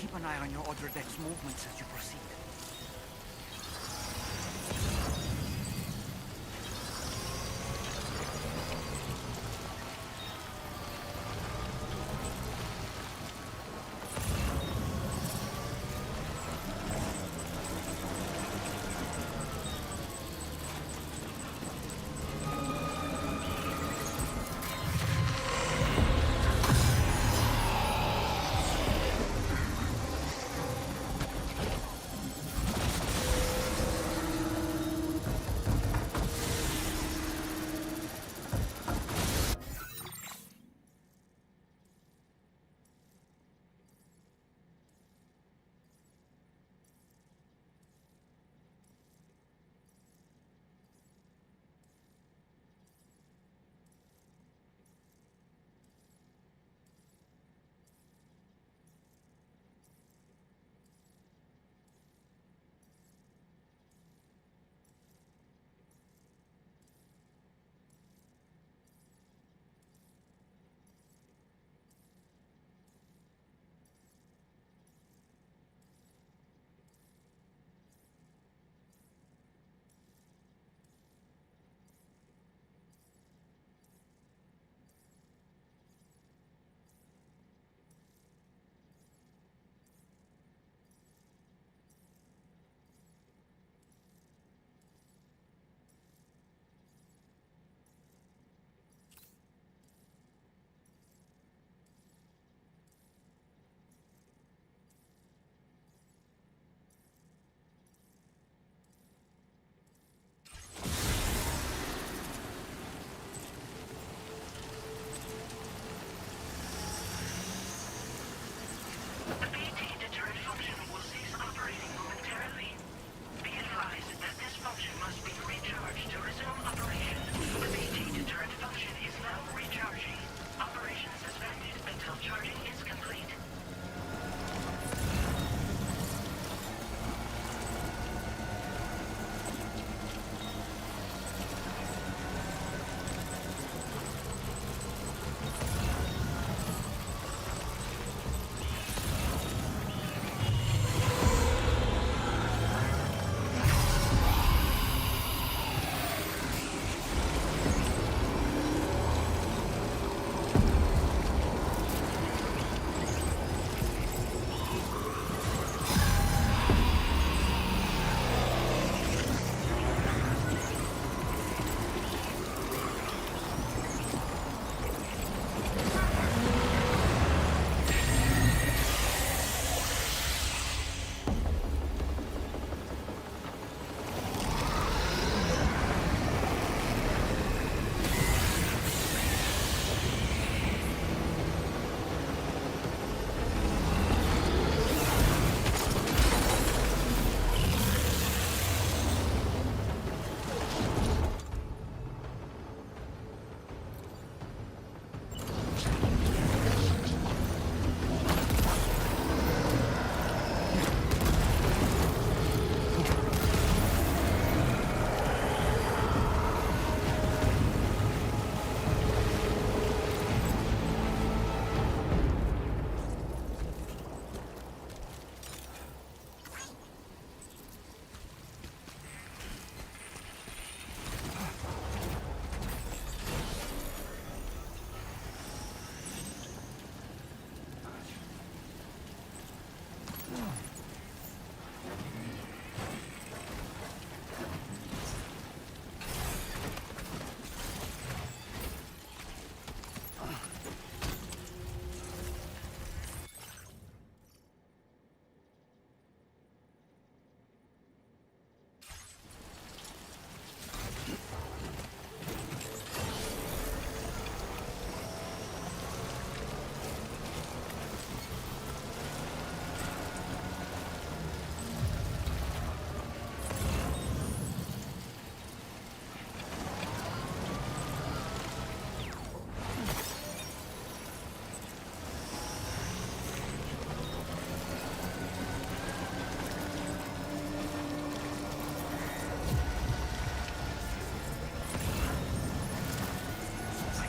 keep an eye on your other deck's movements as you proceed.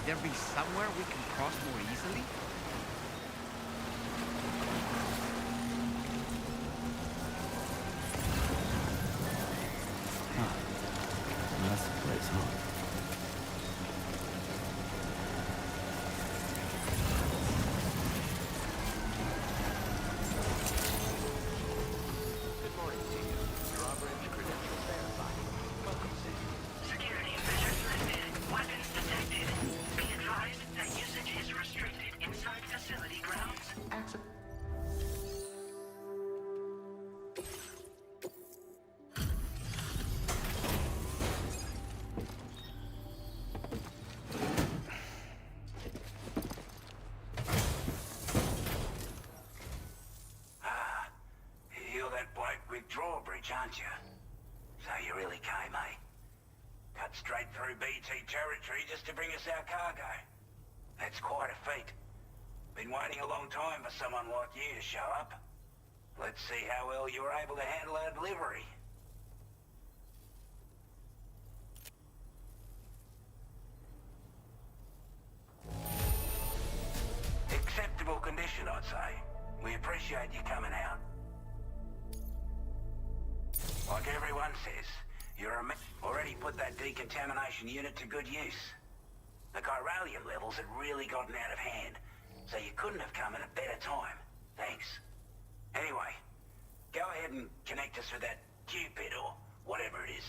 there be somewhere we can cross more easily? quick drawbridge, aren't you? So you really came, eh? Cut straight through BT territory just to bring us our cargo. That's quite a feat. Been waiting a long time for someone like you to show up. Let's see how well you were able to handle our delivery. Acceptable condition, I'd say. We appreciate you coming out. Like everyone says, already put that decontamination unit to good use. The chiralium levels had really gotten out of hand, so you couldn't have come at a better time. Thanks. Anyway, go ahead and connect us with that Cupid or whatever it is.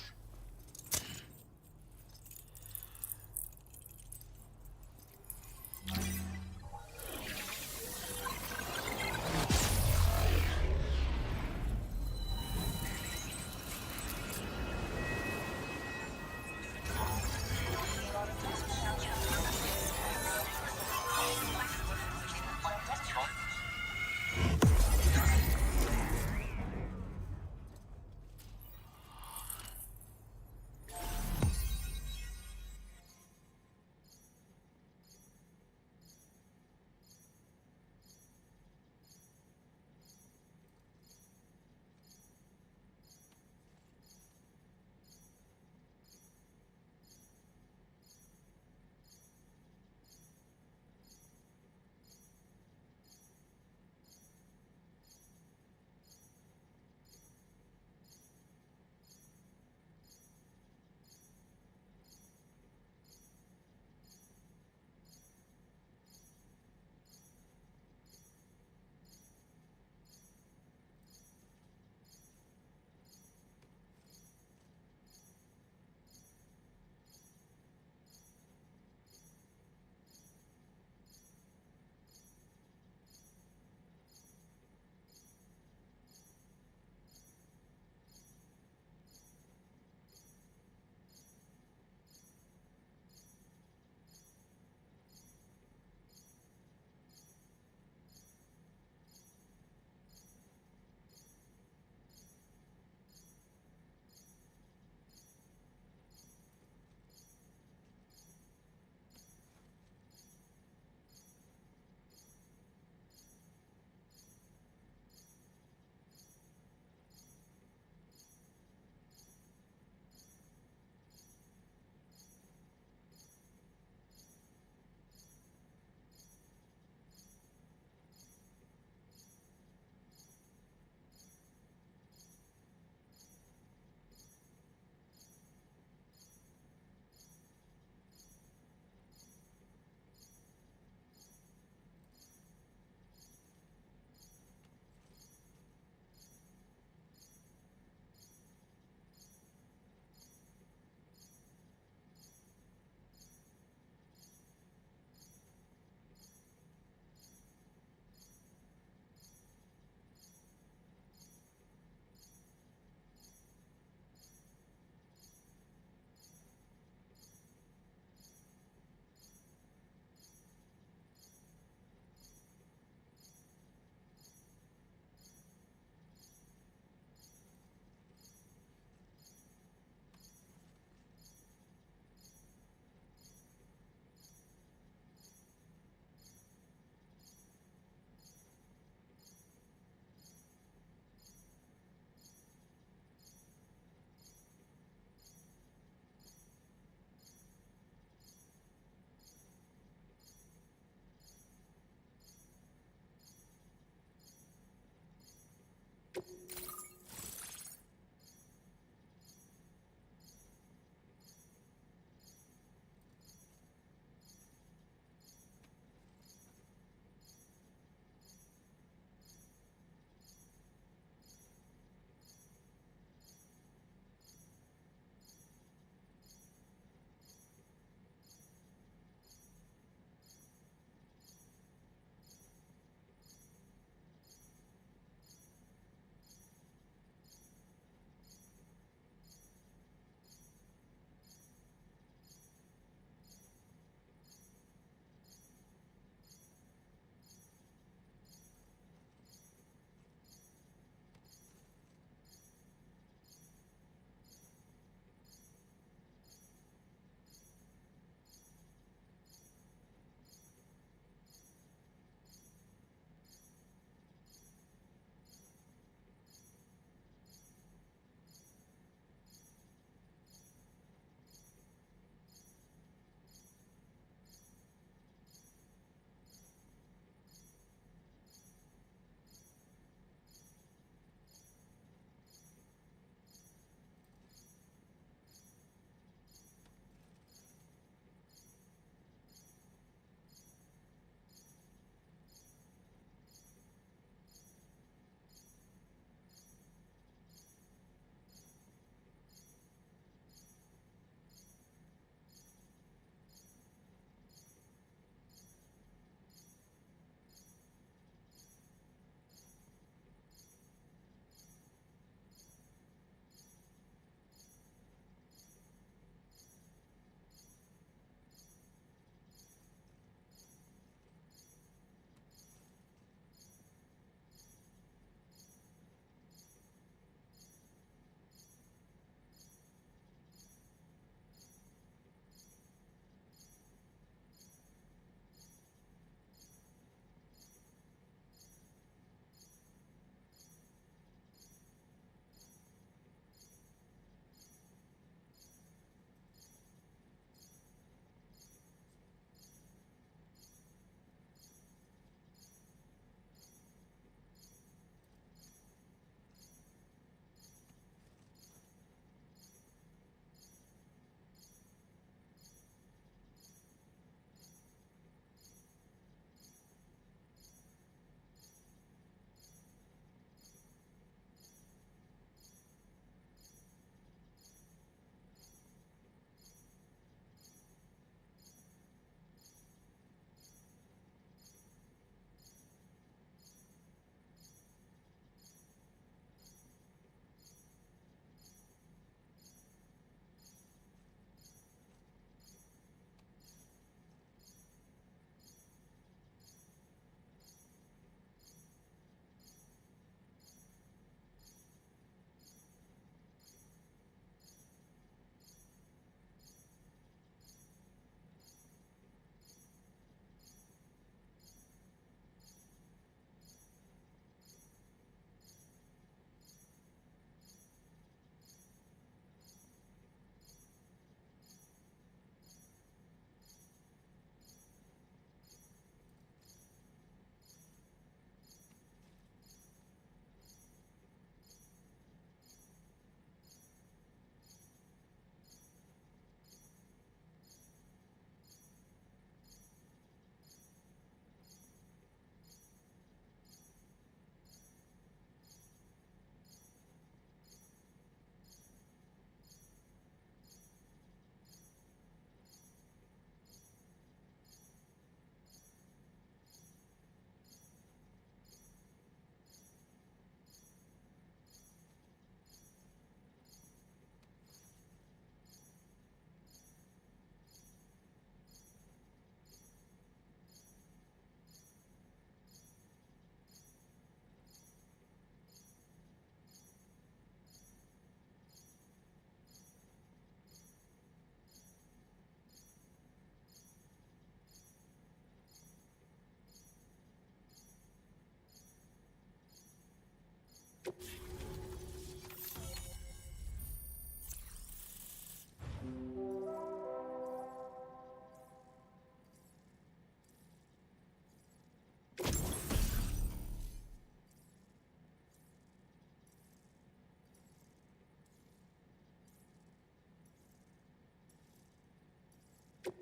Now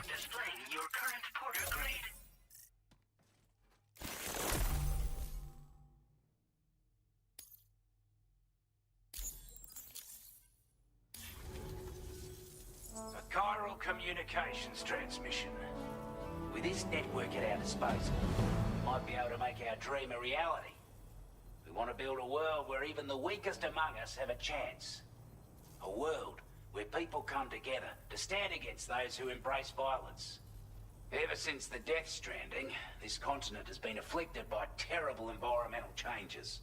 displaying your current porter grade. A chiral communications transmission. With this network at our disposal, we might be able to make our dream a reality. We want to build a world where even the weakest among us have a chance. A world where people come together to stand against those who embrace violence. Ever since the Death Stranding, this continent has been afflicted by terrible environmental changes.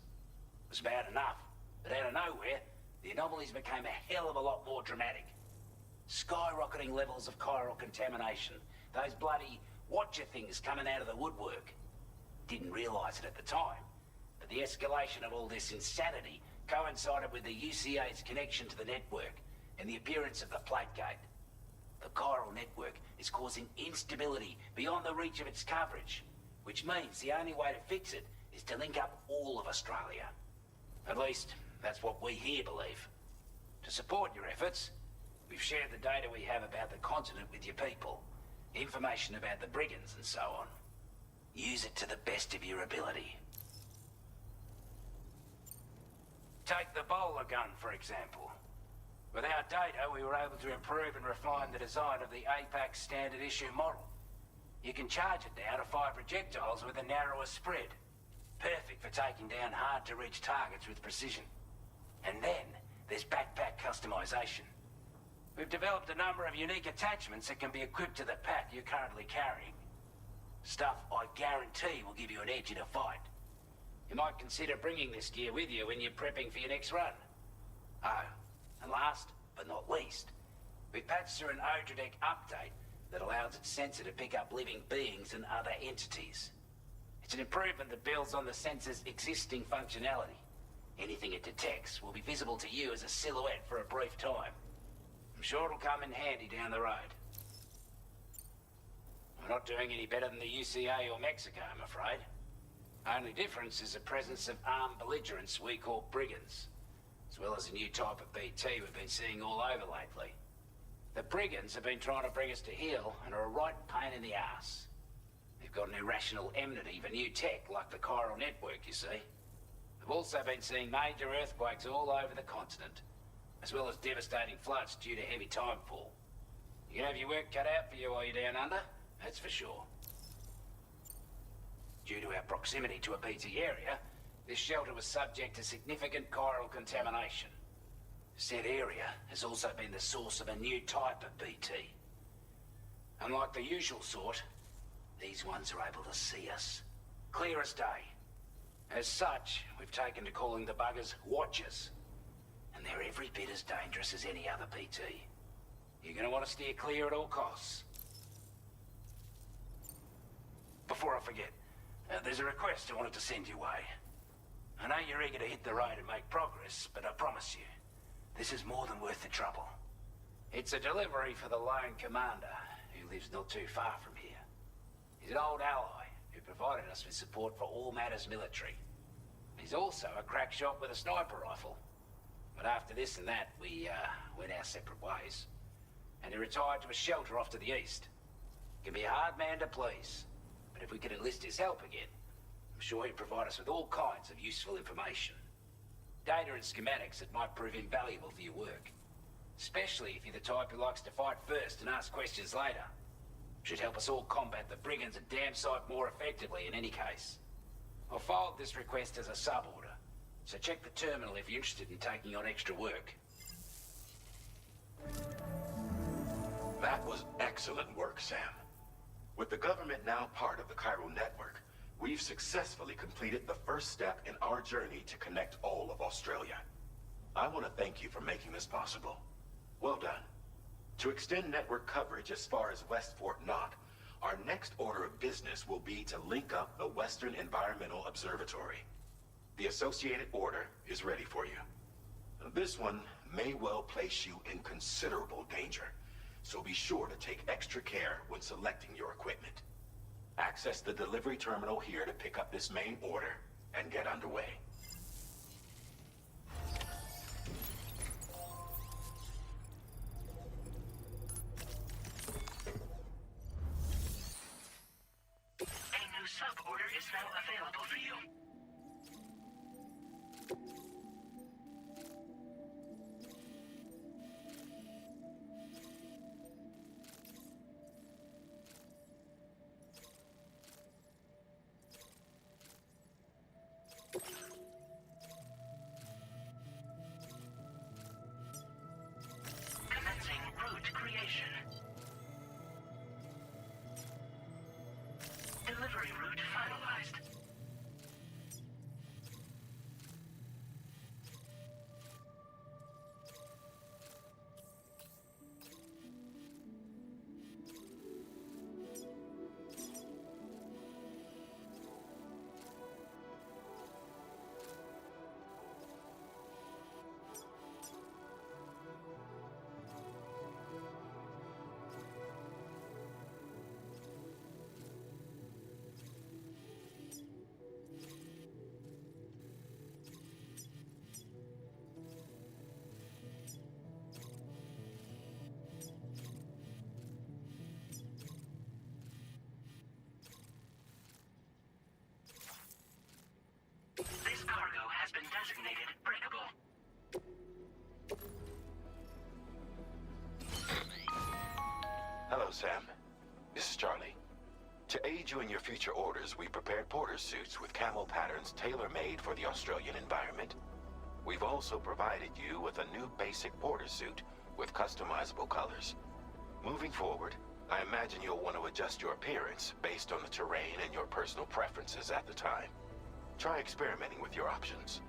It was bad enough, but out of nowhere, the anomalies became a hell of a lot more dramatic. Skyrocketing levels of chiral contamination, those bloody watcher things coming out of the woodwork. Didn't realize it at the time, but the escalation of all this insanity coincided with the UCA's connection to the network and the appearance of the plate gate. The chiral network is causing instability beyond the reach of its coverage, which means the only way to fix it is to link up all of Australia. At least, that's what we here believe. To support your efforts, we've shared the data we have about the continent with your people, information about the brigands and so on. Use it to the best of your ability. Take the bowler gun, for example. With our data, we were able to improve and refine the design of the APAC standard issue model. You can charge it now to fire projectiles with a narrower spread. Perfect for taking down hard-to-reach targets with precision. And then, there's backpack customization. We've developed a number of unique attachments that can be equipped to the pack you're currently carrying. Stuff I guarantee will give you an edge in a fight. You might consider bringing this gear with you when you're prepping for your next run. Oh, and last but not least, we patched through an Odradek update that allows its sensor to pick up living beings and other entities. It's an improvement that builds on the sensor's existing functionality. Anything it detects will be visible to you as a silhouette for a brief time. I'm sure it'll come in handy down the road. We're not doing any better than the UCA or Mexico, I'm afraid. Only difference is the presence of armed belligerents we call brigands, as well as a new type of BT we've been seeing all over lately. The brigands have been trying to bring us to heel and are a right pain in the ass. They've got an irrational enmity for new tech like the chiral network, you see. We've also been seeing major earthquakes all over the continent, as well as devastating floods due to heavy timefall. You can have your work cut out for you while you're down under, that's for sure. Due to our proximity to a BT area, this shelter was subject to significant chiral contamination. Said area has also been the source of a new type of BT. Unlike the usual sort, these ones are able to see us. Clear as day. As such, we've taken to calling the buggers Watchers. And they're every bit as dangerous as any other BT. You're gonna want to steer clear at all costs. Before I forget, there's a request I wanted to send your way. I know you're eager to hit the road and make progress, but I promise you, this is more than worth the trouble. It's a delivery for the lone commander, who lives not too far from here. He's an old ally who provided us with support for all matters military. He's also a crack shot with a sniper rifle. But after this and that, we went our separate ways. And he retired to a shelter off to the east. Can be a hard man to please, but if we could enlist his help again, I'm sure he'd provide us with all kinds of useful information. Data and schematics that might prove invaluable for your work. Especially if you're the type who likes to fight first and ask questions later. Should help us all combat the brigands a damn sight more effectively in any case. I'll forward this request as a sub-order, so check the terminal if you're interested in taking on extra work. That was excellent work, Sam. With the government now part of the chiral network, we've successfully completed the first step in our journey to connect all of Australia. I want to thank you for making this possible. Well done. To extend network coverage as far as West Fort Knott, our next order of business will be to link up the Western Environmental Observatory. The associated order is ready for you. This one may well place you in considerable danger, so be sure to take extra care when selecting your equipment. Access the delivery terminal here to pick up this main order and get underway. A new sub-order is now available for you. Commencing route creation. Delivery route finalized. This cargo has been designated breakable. Hello, Sam. This is Charlie. To aid you in your future orders, we prepared porter suits with camo patterns tailor-made for the Australian environment. We've also provided you with a new basic porter suit with customizable colors. Moving forward, I imagine you'll want to adjust your appearance based on the terrain and your personal preferences at the time. Try experimenting with your options.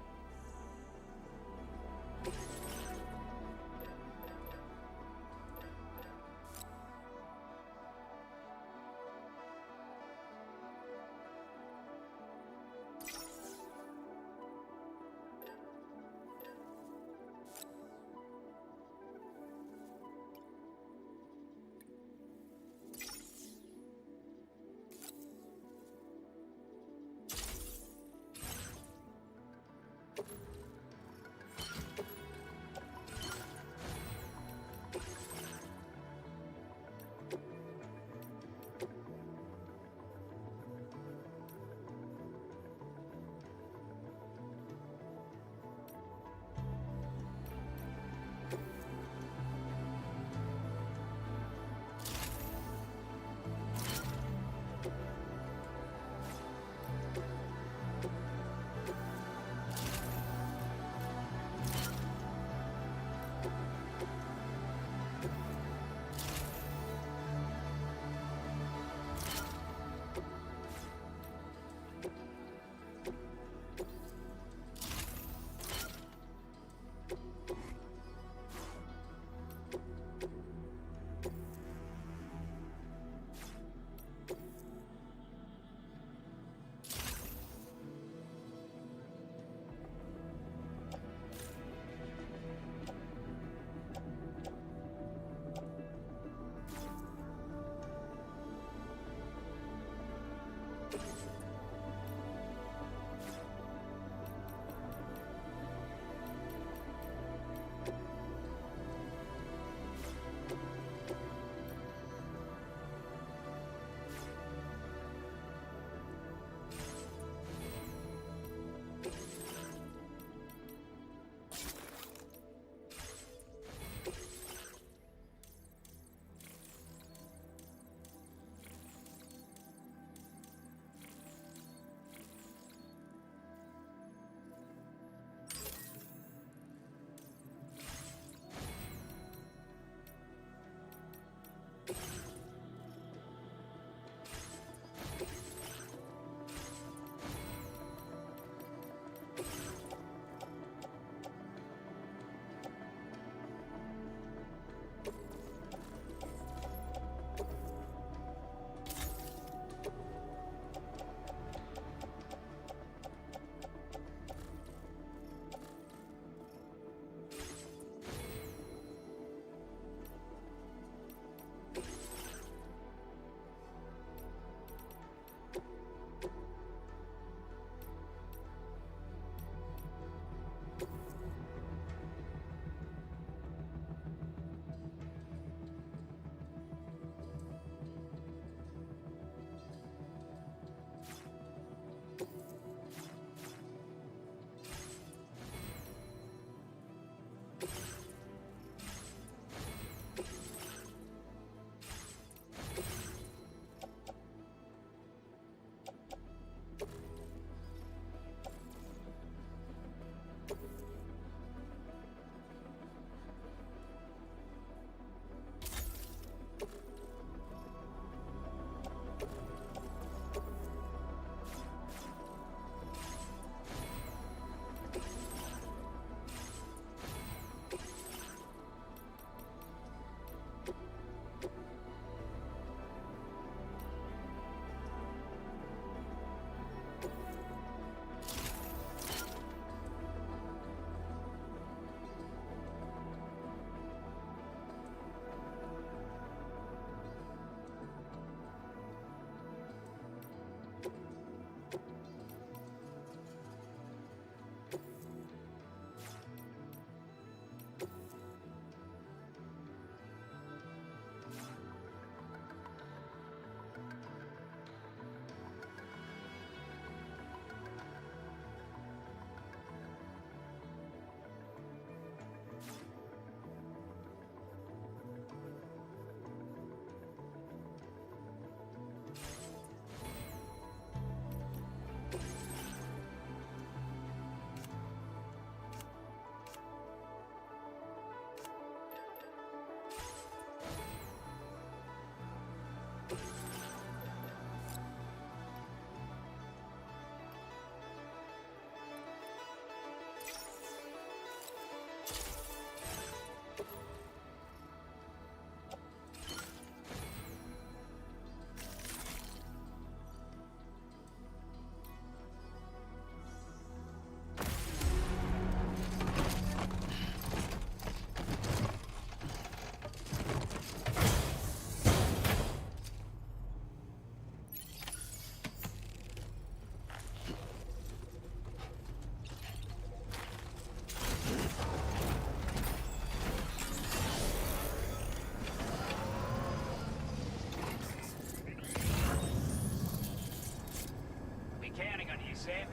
Sam?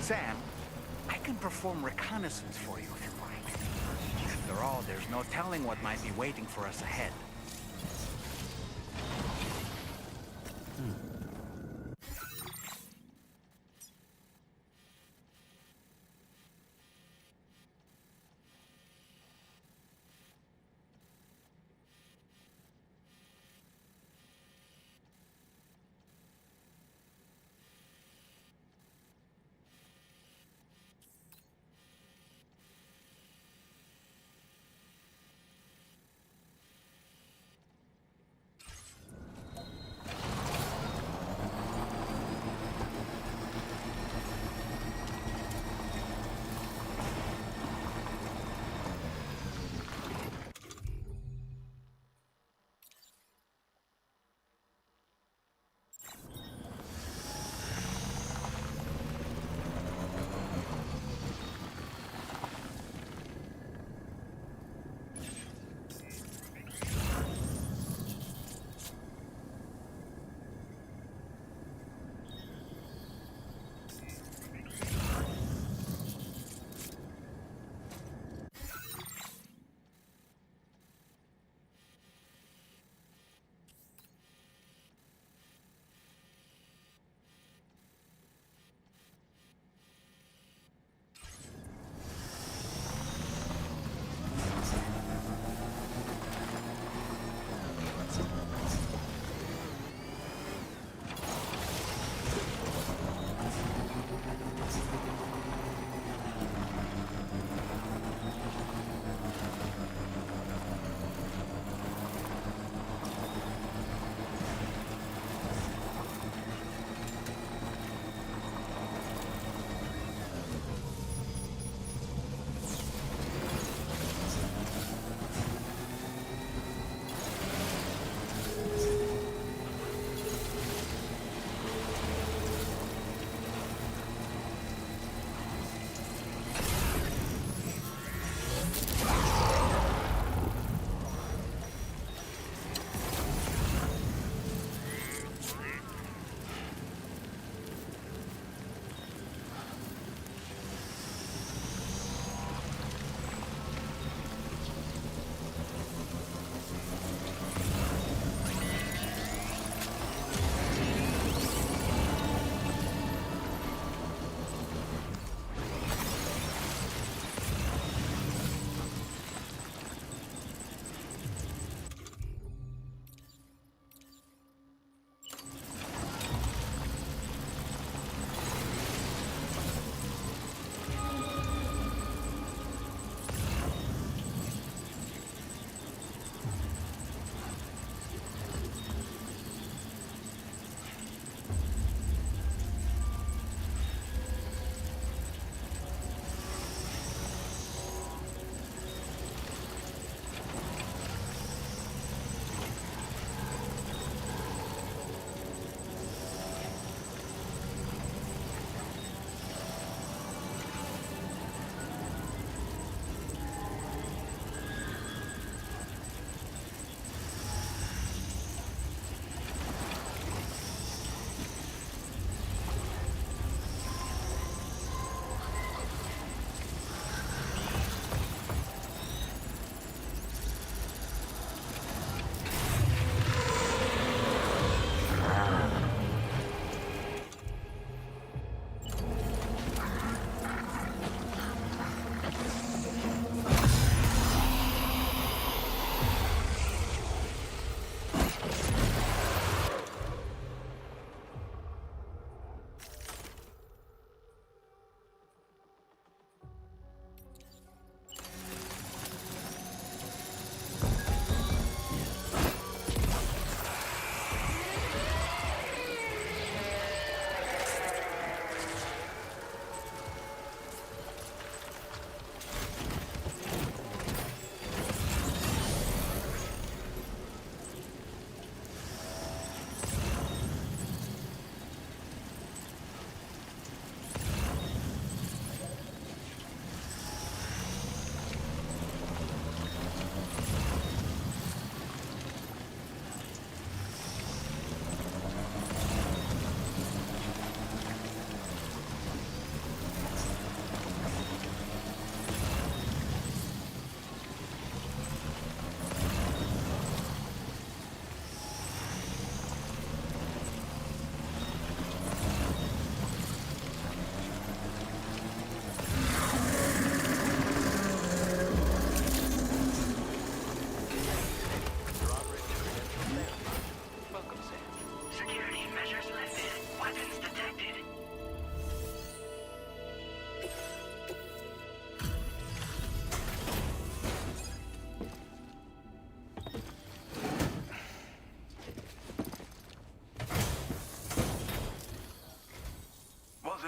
Sam, I can perform reconnaissance for you if you like. After all, there's no telling what might be waiting for us ahead.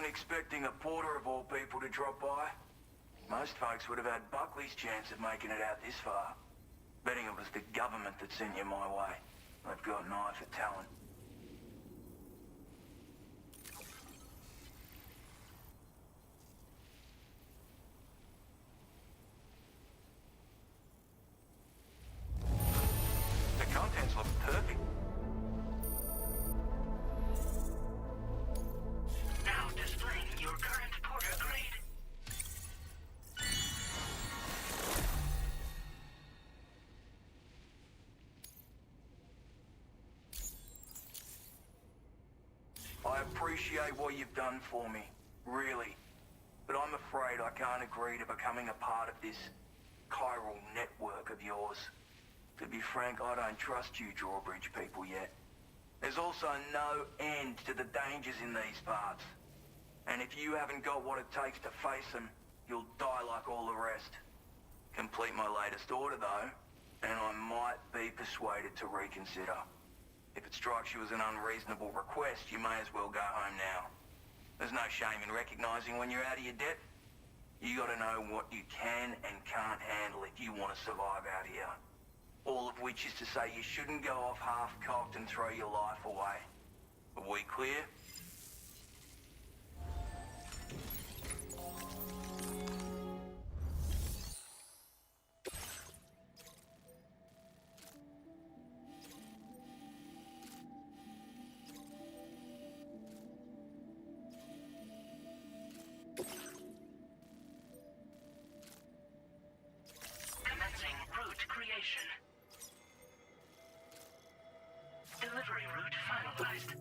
expecting a porter of all people to drop by. Most folks would have had Buckley's chance of making it out this far. Betting it was the government that sent you my way. They've got an eye for talent. The contents look perfect. Now displaying your current porter grade. I appreciate what you've done for me, really. But I'm afraid I can't agree to becoming a part of this chiral network of yours. To be frank, I don't trust you drawbridge people yet. There's also no end to the dangers in these parts. And if you haven't got what it takes to face them, you'll die like all the rest. Complete my latest order, though, and I might be persuaded to reconsider. If it strikes you as an unreasonable request, you may as well go home now. There's no shame in recognizing when you're out of your depth. You gotta know what you can and can't handle if you want to survive out here. All of which is to say you shouldn't go off half-cocked and throw your life away. Are we clear? Commencing route creation. Delivery route finalized.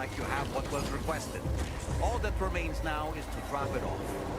like you have what was requested. All that remains now is to drop it off.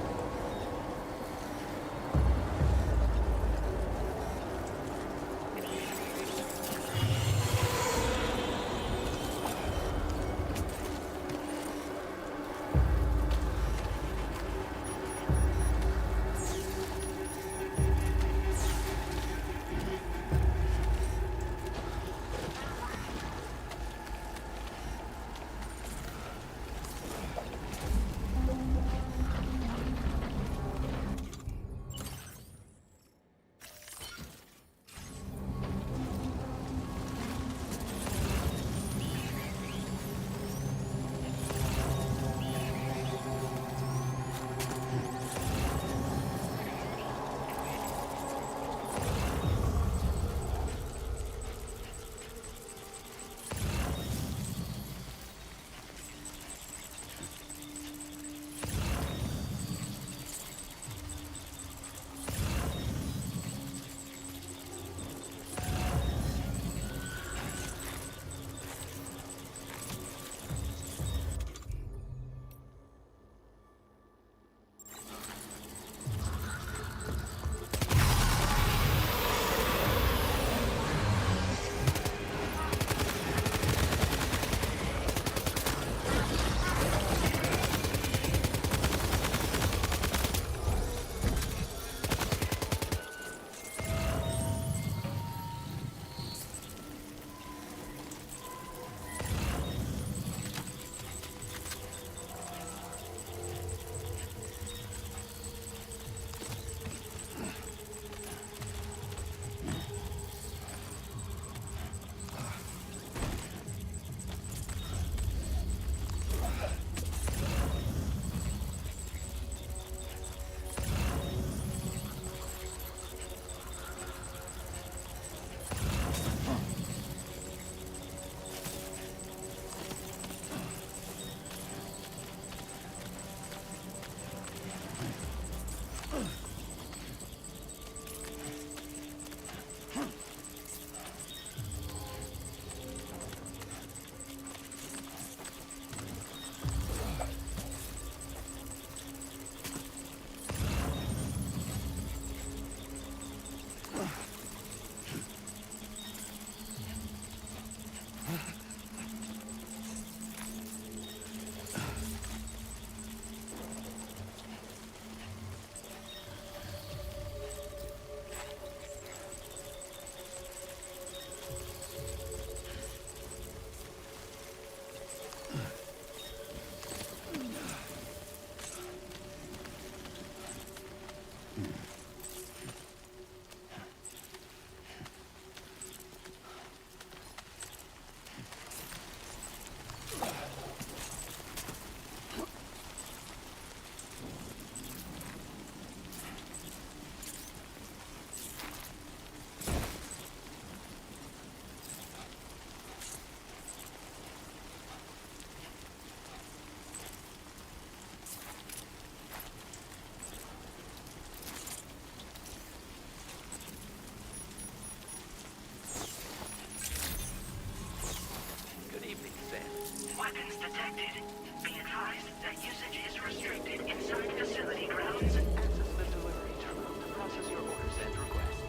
Weapons detected. Be advised that usage is restricted inside facility grounds. Access the delivery terminal to process your orders and requests.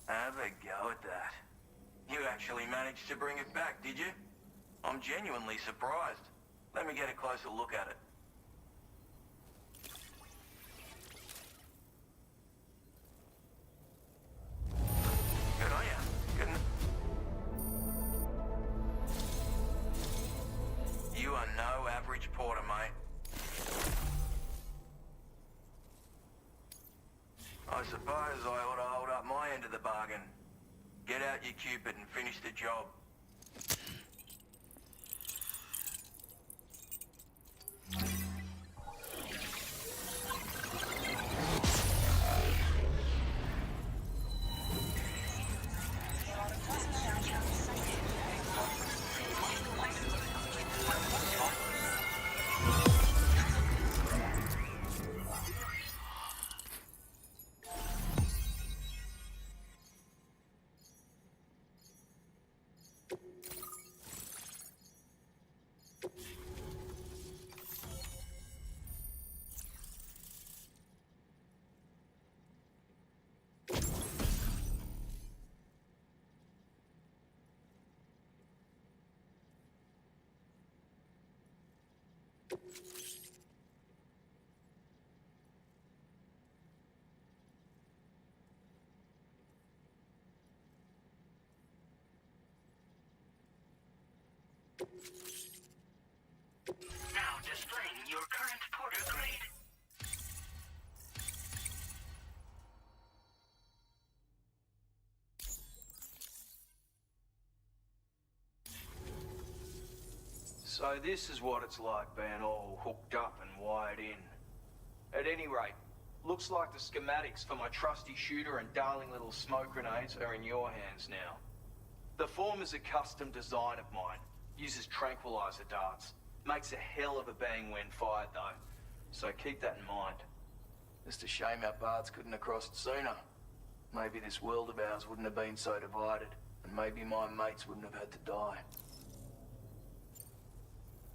Have a go at that. You actually managed to bring it back, did you? I'm genuinely surprised. Let me get a closer look at it. Good on ya. Good. You are no average porter, mate. I suppose I ought to hold up my end of the bargain. Get out your Cupid and finish the job. Now displaying your current porter grade. So this is what it's like being all hooked up and wired in. At any rate, looks like the schematics for my trusty shooter and darling little smoke grenades are in your hands now. The former's a custom design of mine. Uses tranquilizer darts. Makes a hell of a bang when fired though. So keep that in mind. Just a shame our paths couldn't have crossed sooner. Maybe this world of ours wouldn't have been so divided, and maybe my mates wouldn't have had to die.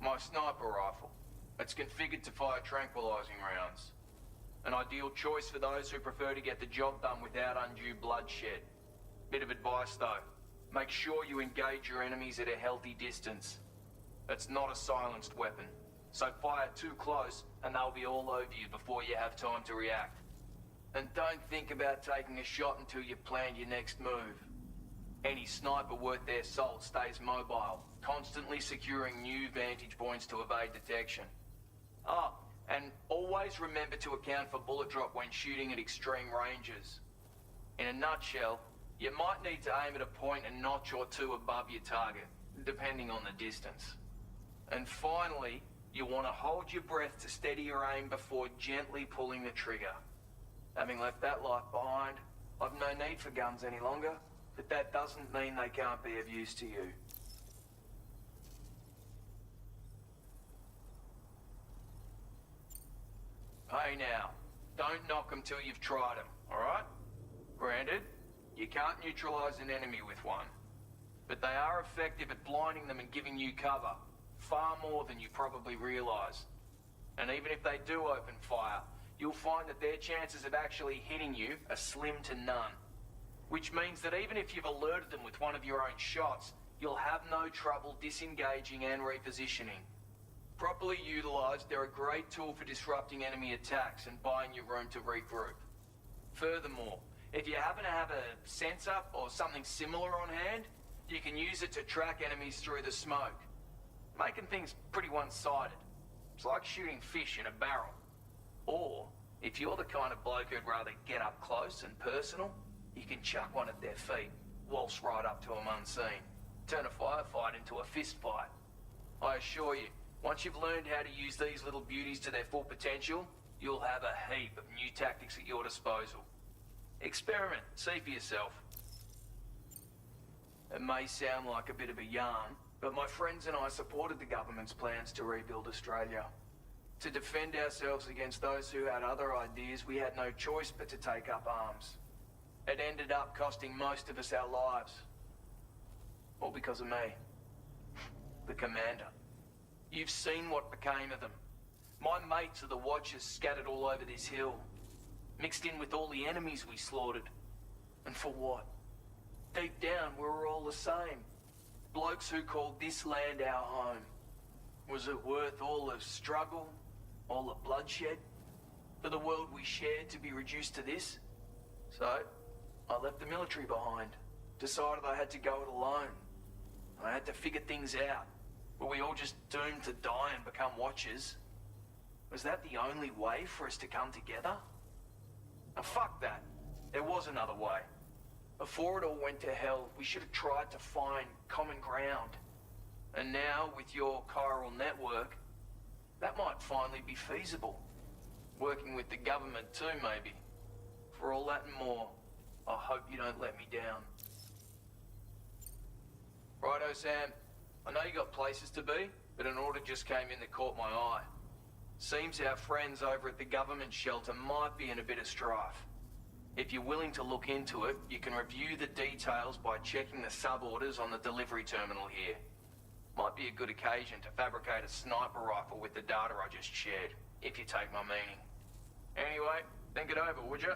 My sniper rifle. It's configured to fire tranquilizing rounds. An ideal choice for those who prefer to get the job done without undue bloodshed. Bit of advice though. Make sure you engage your enemies at a healthy distance. It's not a silenced weapon, so fire too close and they'll be all over you before you have time to react. And don't think about taking a shot until you've planned your next move. Any sniper worth their salt stays mobile, constantly securing new vantage points to evade detection. Oh, and always remember to account for bullet drop when shooting at extreme ranges. In a nutshell, you might need to aim at a point a notch or two above your target, depending on the distance. And finally, you want to hold your breath to steady your aim before gently pulling the trigger. Having left that life behind, I've no need for guns any longer, but that doesn't mean they can't be of use to you. Hey now, don't knock them till you've tried them, alright? Granted, you can't neutralize an enemy with one, but they are effective at blinding them and giving you cover, far more than you probably realize. And even if they do open fire, you'll find that their chances of actually hitting you are slim to none. Which means that even if you've alerted them with one of your own shots, you'll have no trouble disengaging and repositioning. Properly utilized, they're a great tool for disrupting enemy attacks and buying you room to regroup. Furthermore, if you happen to have a sensor or something similar on hand, you can use it to track enemies through the smoke, making things pretty one-sided. It's like shooting fish in a barrel. Or, if you're the kind of bloke who'd rather get up close and personal, you can chuck one at their feet, waltz right up to them unseen, turn a firefight into a fist fight. I assure you, once you've learned how to use these little beauties to their full potential, you'll have a heap of new tactics at your disposal. Experiment, see for yourself. It may sound like a bit of a yarn, but my friends and I supported the government's plans to rebuild Australia. To defend ourselves against those who had other ideas, we had no choice but to take up arms. It ended up costing most of us our lives. All because of me. The commander. You've seen what became of them. My mates are the Watchers scattered all over this hill. Mixed in with all the enemies we slaughtered. And for what? Deep down, we were all the same. Blokes who called this land our home. Was it worth all the struggle? All the bloodshed? For the world we shared to be reduced to this? So, I left the military behind. Decided I had to go it alone. I had to figure things out. Were we all just doomed to die and become Watchers? Was that the only way for us to come together? Now fuck that. There was another way. Before it all went to hell, we should have tried to find common ground. And now, with your chiral network, that might finally be feasible. Working with the government too, maybe. For all that and more, I hope you don't let me down. Righto, Sam. I know you got places to be, but an order just came in that caught my eye. Seems our friends over at the government shelter might be in a bit of strife. If you're willing to look into it, you can review the details by checking the sub-orders on the delivery terminal here. Might be a good occasion to fabricate a sniper rifle with the data I just shared, if you take my meaning. Anyway, think it over, would you?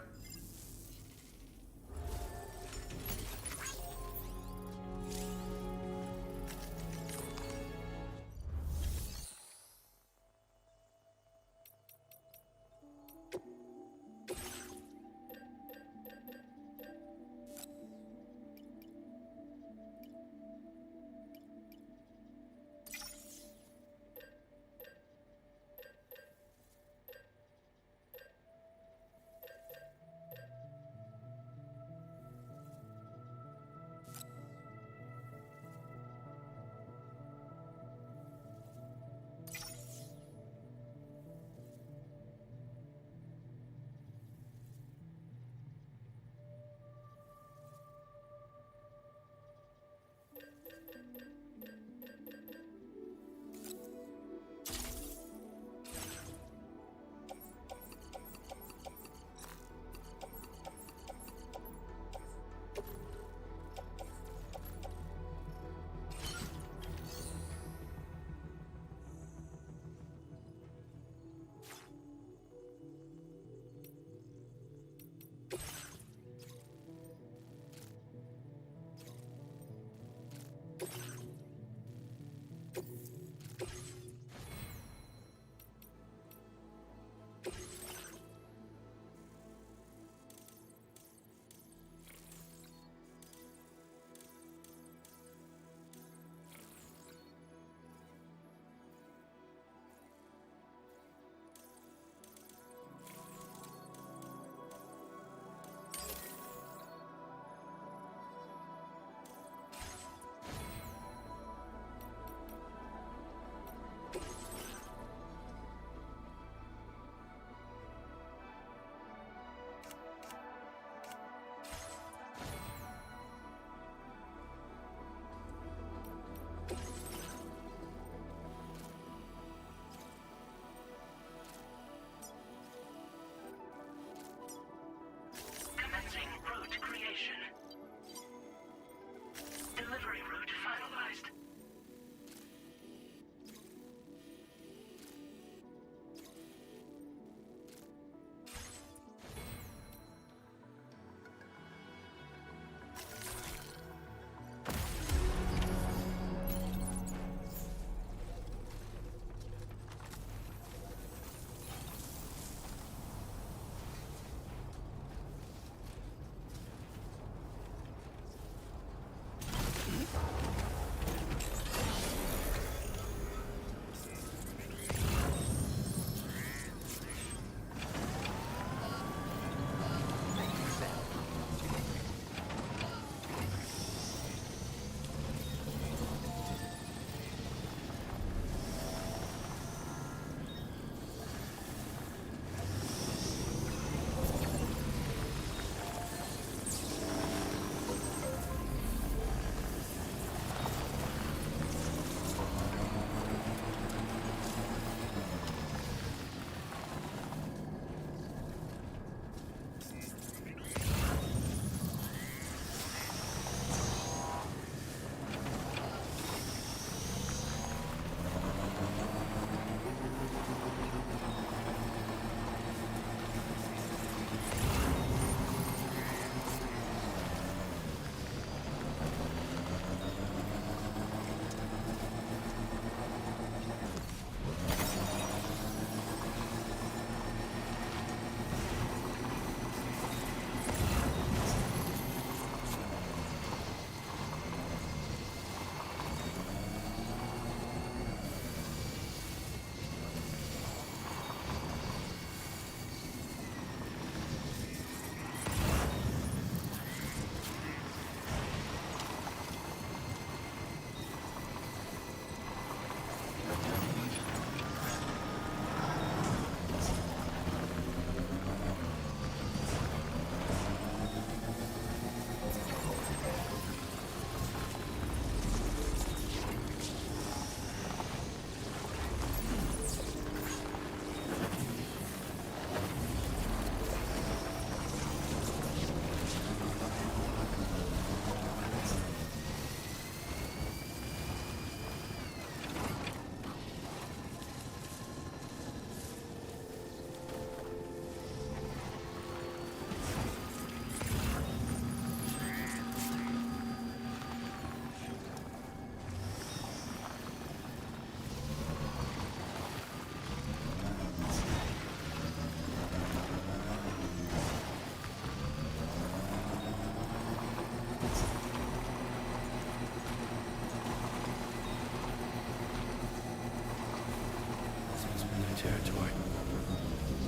Territory.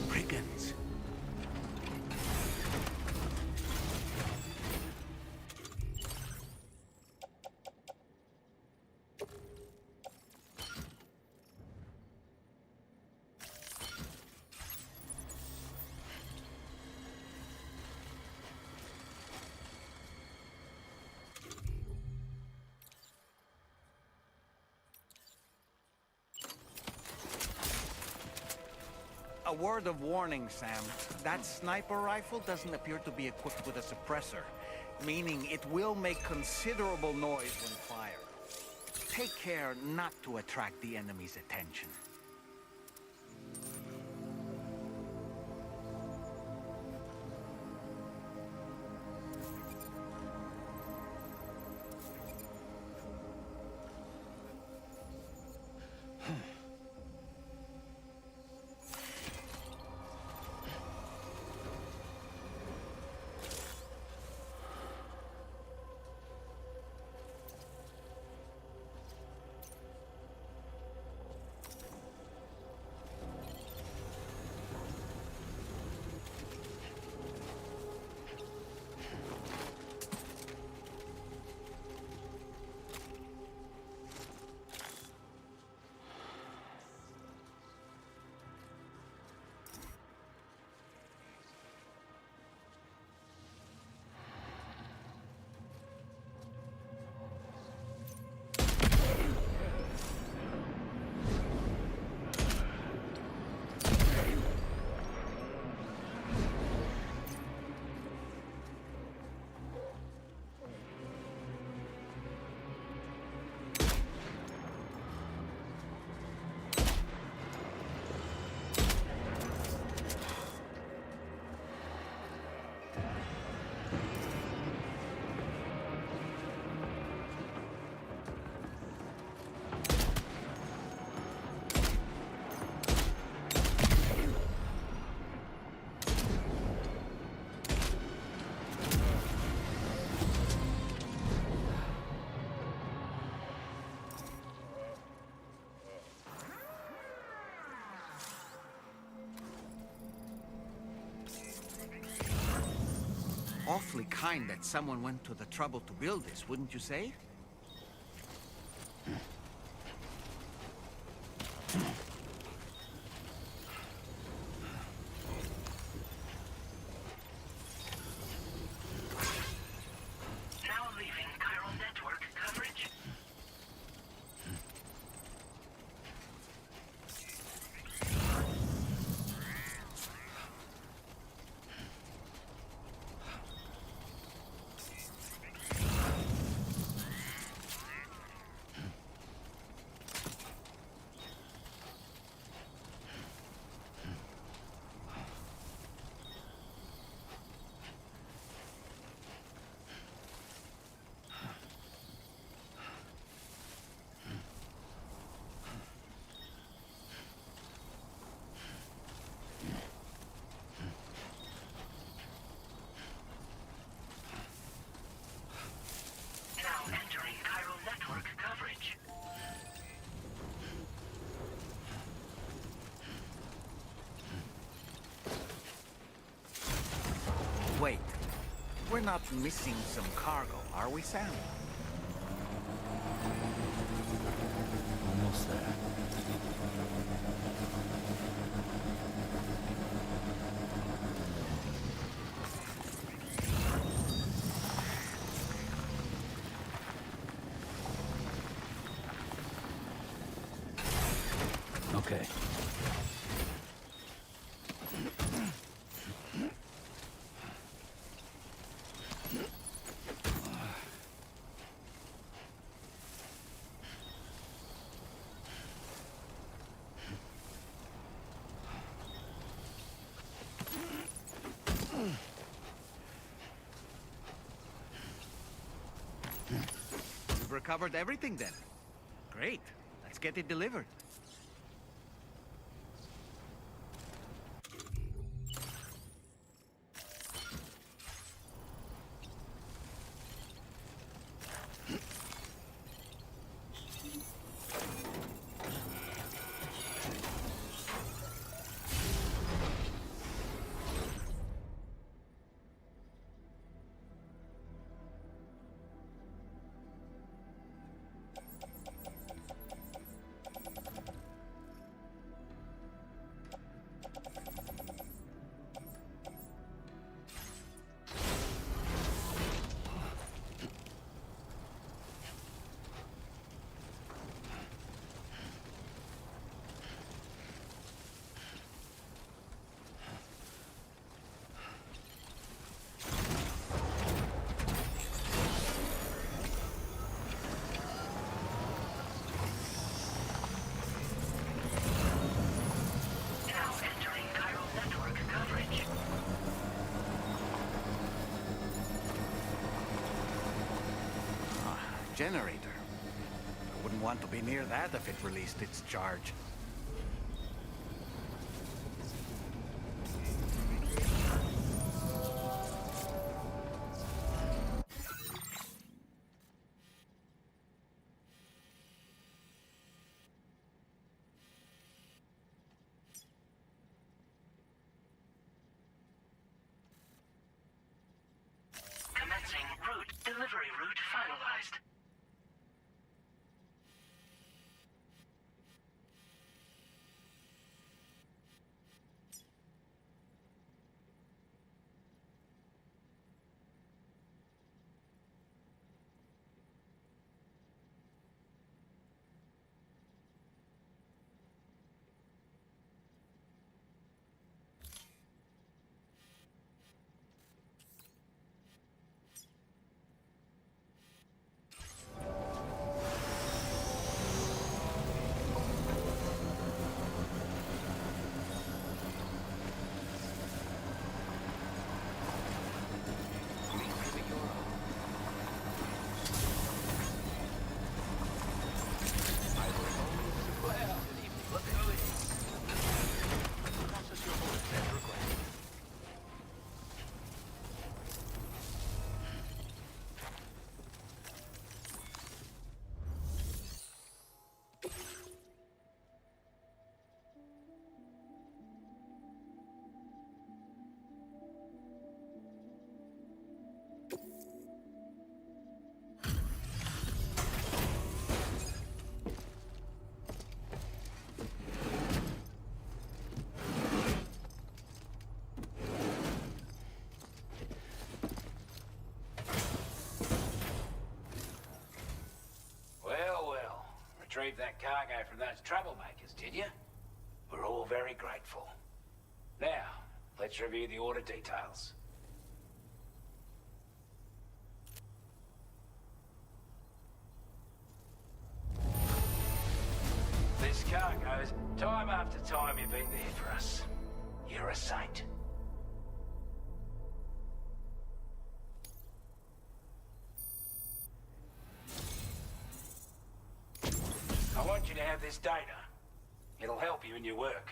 Brigands. A word of warning, Sam. That sniper rifle doesn't appear to be equipped with a suppressor, meaning it will make considerable noise when fired. Take care not to attract the enemy's attention. Awfully kind that someone went to the trouble to build this, wouldn't you say? Now leaving chiral network coverage. Entering chiral network coverage. Wait, we're not missing some cargo, are we, Sam? Almost there. Okay. You've recovered everything then. Great. Let's get it delivered. Now entering chiral network coverage. Generator. I wouldn't want to be near that if it released its charge. Commencing route. Delivery route finalized. Retrieved that cargo from those troublemakers, did you? We're all very grateful. Now, let's review the order details. This cargo's time after time you've been there for us. You're a saint. I want you to have this data. It'll help you in your work.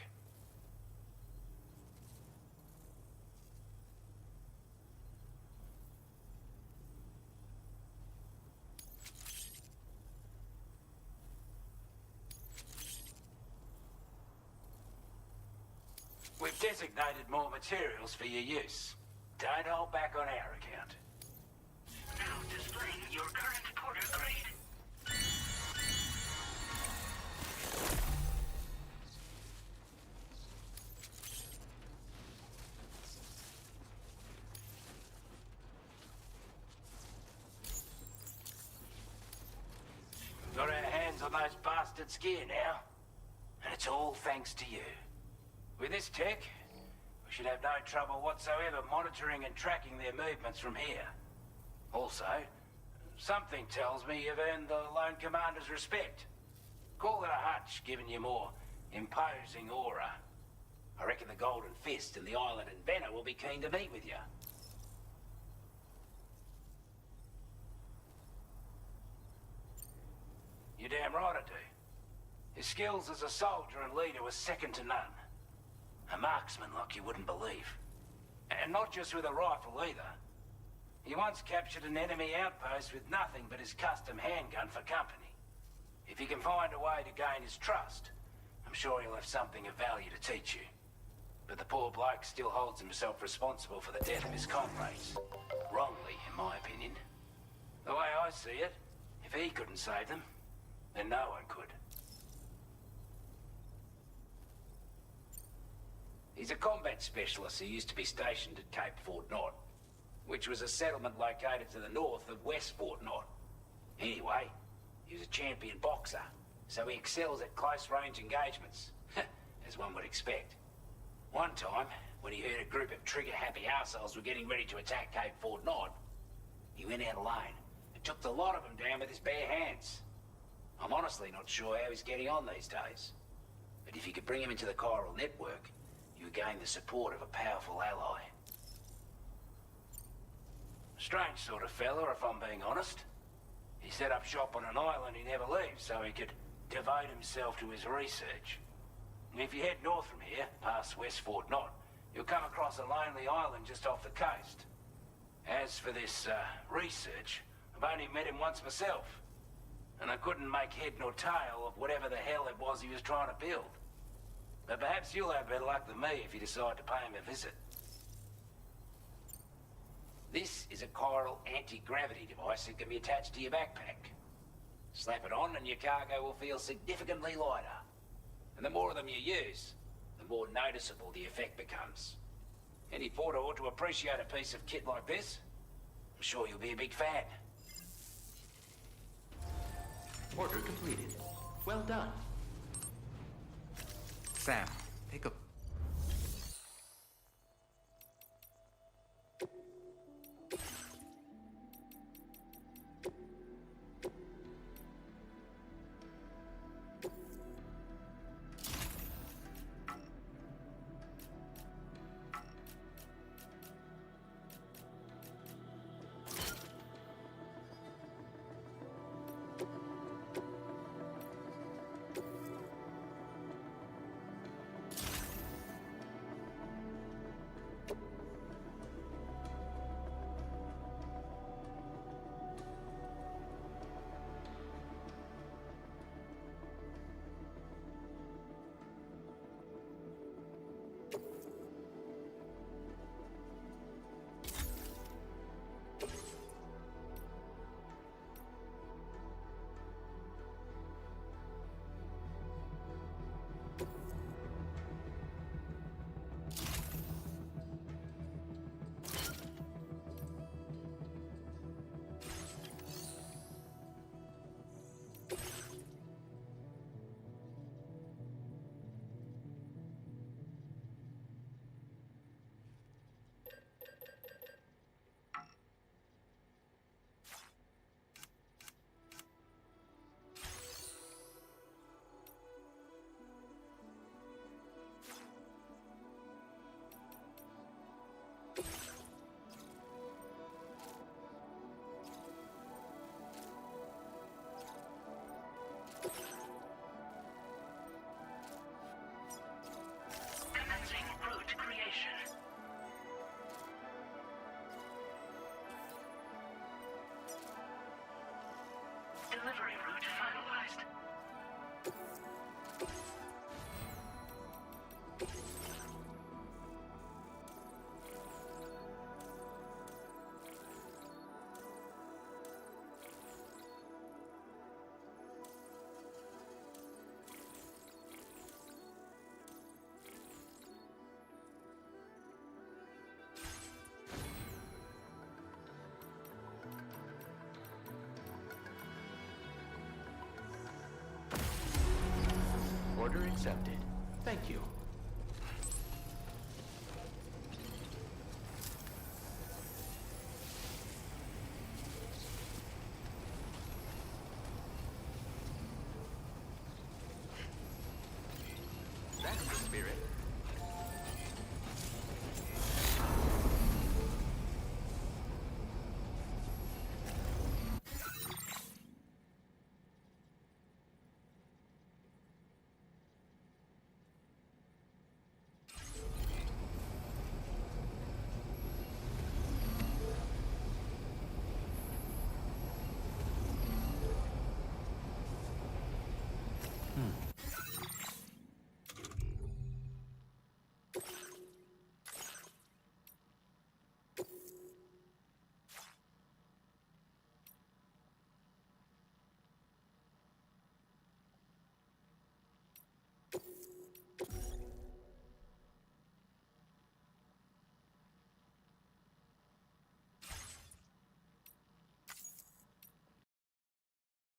We've designated more materials for your use. Don't hold back on our account. Now displaying your current porter grade. Got our hands on those bastards' gear now. And it's all thanks to you. With this tech, we should have no trouble whatsoever monitoring and tracking their movements from here. Also, something tells me you've earned the Lone Commander's respect. Call it a hunch, giving you more imposing aura. I reckon the Golden Fist and the Island Inventor will be keen to meet with you. You're damn right I do. His skills as a soldier and leader were second to none. A marksman like you wouldn't believe. And not just with a rifle either. He once captured an enemy outpost with nothing but his custom handgun for company. If you can find a way to gain his trust, I'm sure he'll have something of value to teach you. But the poor bloke still holds himself responsible for the death of his comrades. Wrongly, in my opinion. The way I see it, if he couldn't save them, then no one could. He's a combat specialist who used to be stationed at Cape Fort Knot, which was a settlement located to the north of West Fort Knot. Anyway, he was a champion boxer, so he excels at close-range engagements, as one would expect. One time, when he heard a group of trigger-happy arseholes were getting ready to attack Cape Fort Knot, he went out alone and took the lot of them down with his bare hands. I'm honestly not sure how he's getting on these days. But if you could bring him into the chiral network, you would gain the support of a powerful ally. Strange sort of fella, if I'm being honest. He set up shop on an island he never leaves so he could devote himself to his research. And if you head north from here, past West Fort Knot, you'll come across a lonely island just off the coast. As for this, research, I've only met him once myself. And I couldn't make head nor tail of whatever the hell it was he was trying to build. But perhaps you'll have better luck than me if you decide to pay him a visit. This is a chiral anti-gravity device that can be attached to your backpack. Slap it on and your cargo will feel significantly lighter. And the more of them you use, the more noticeable the effect becomes. Any porter ought to appreciate a piece of kit like this. I'm sure you'll be a big fan. Order completed. Well done. Sam, take a... accepted. Thank you. That's the spirit. Hmm.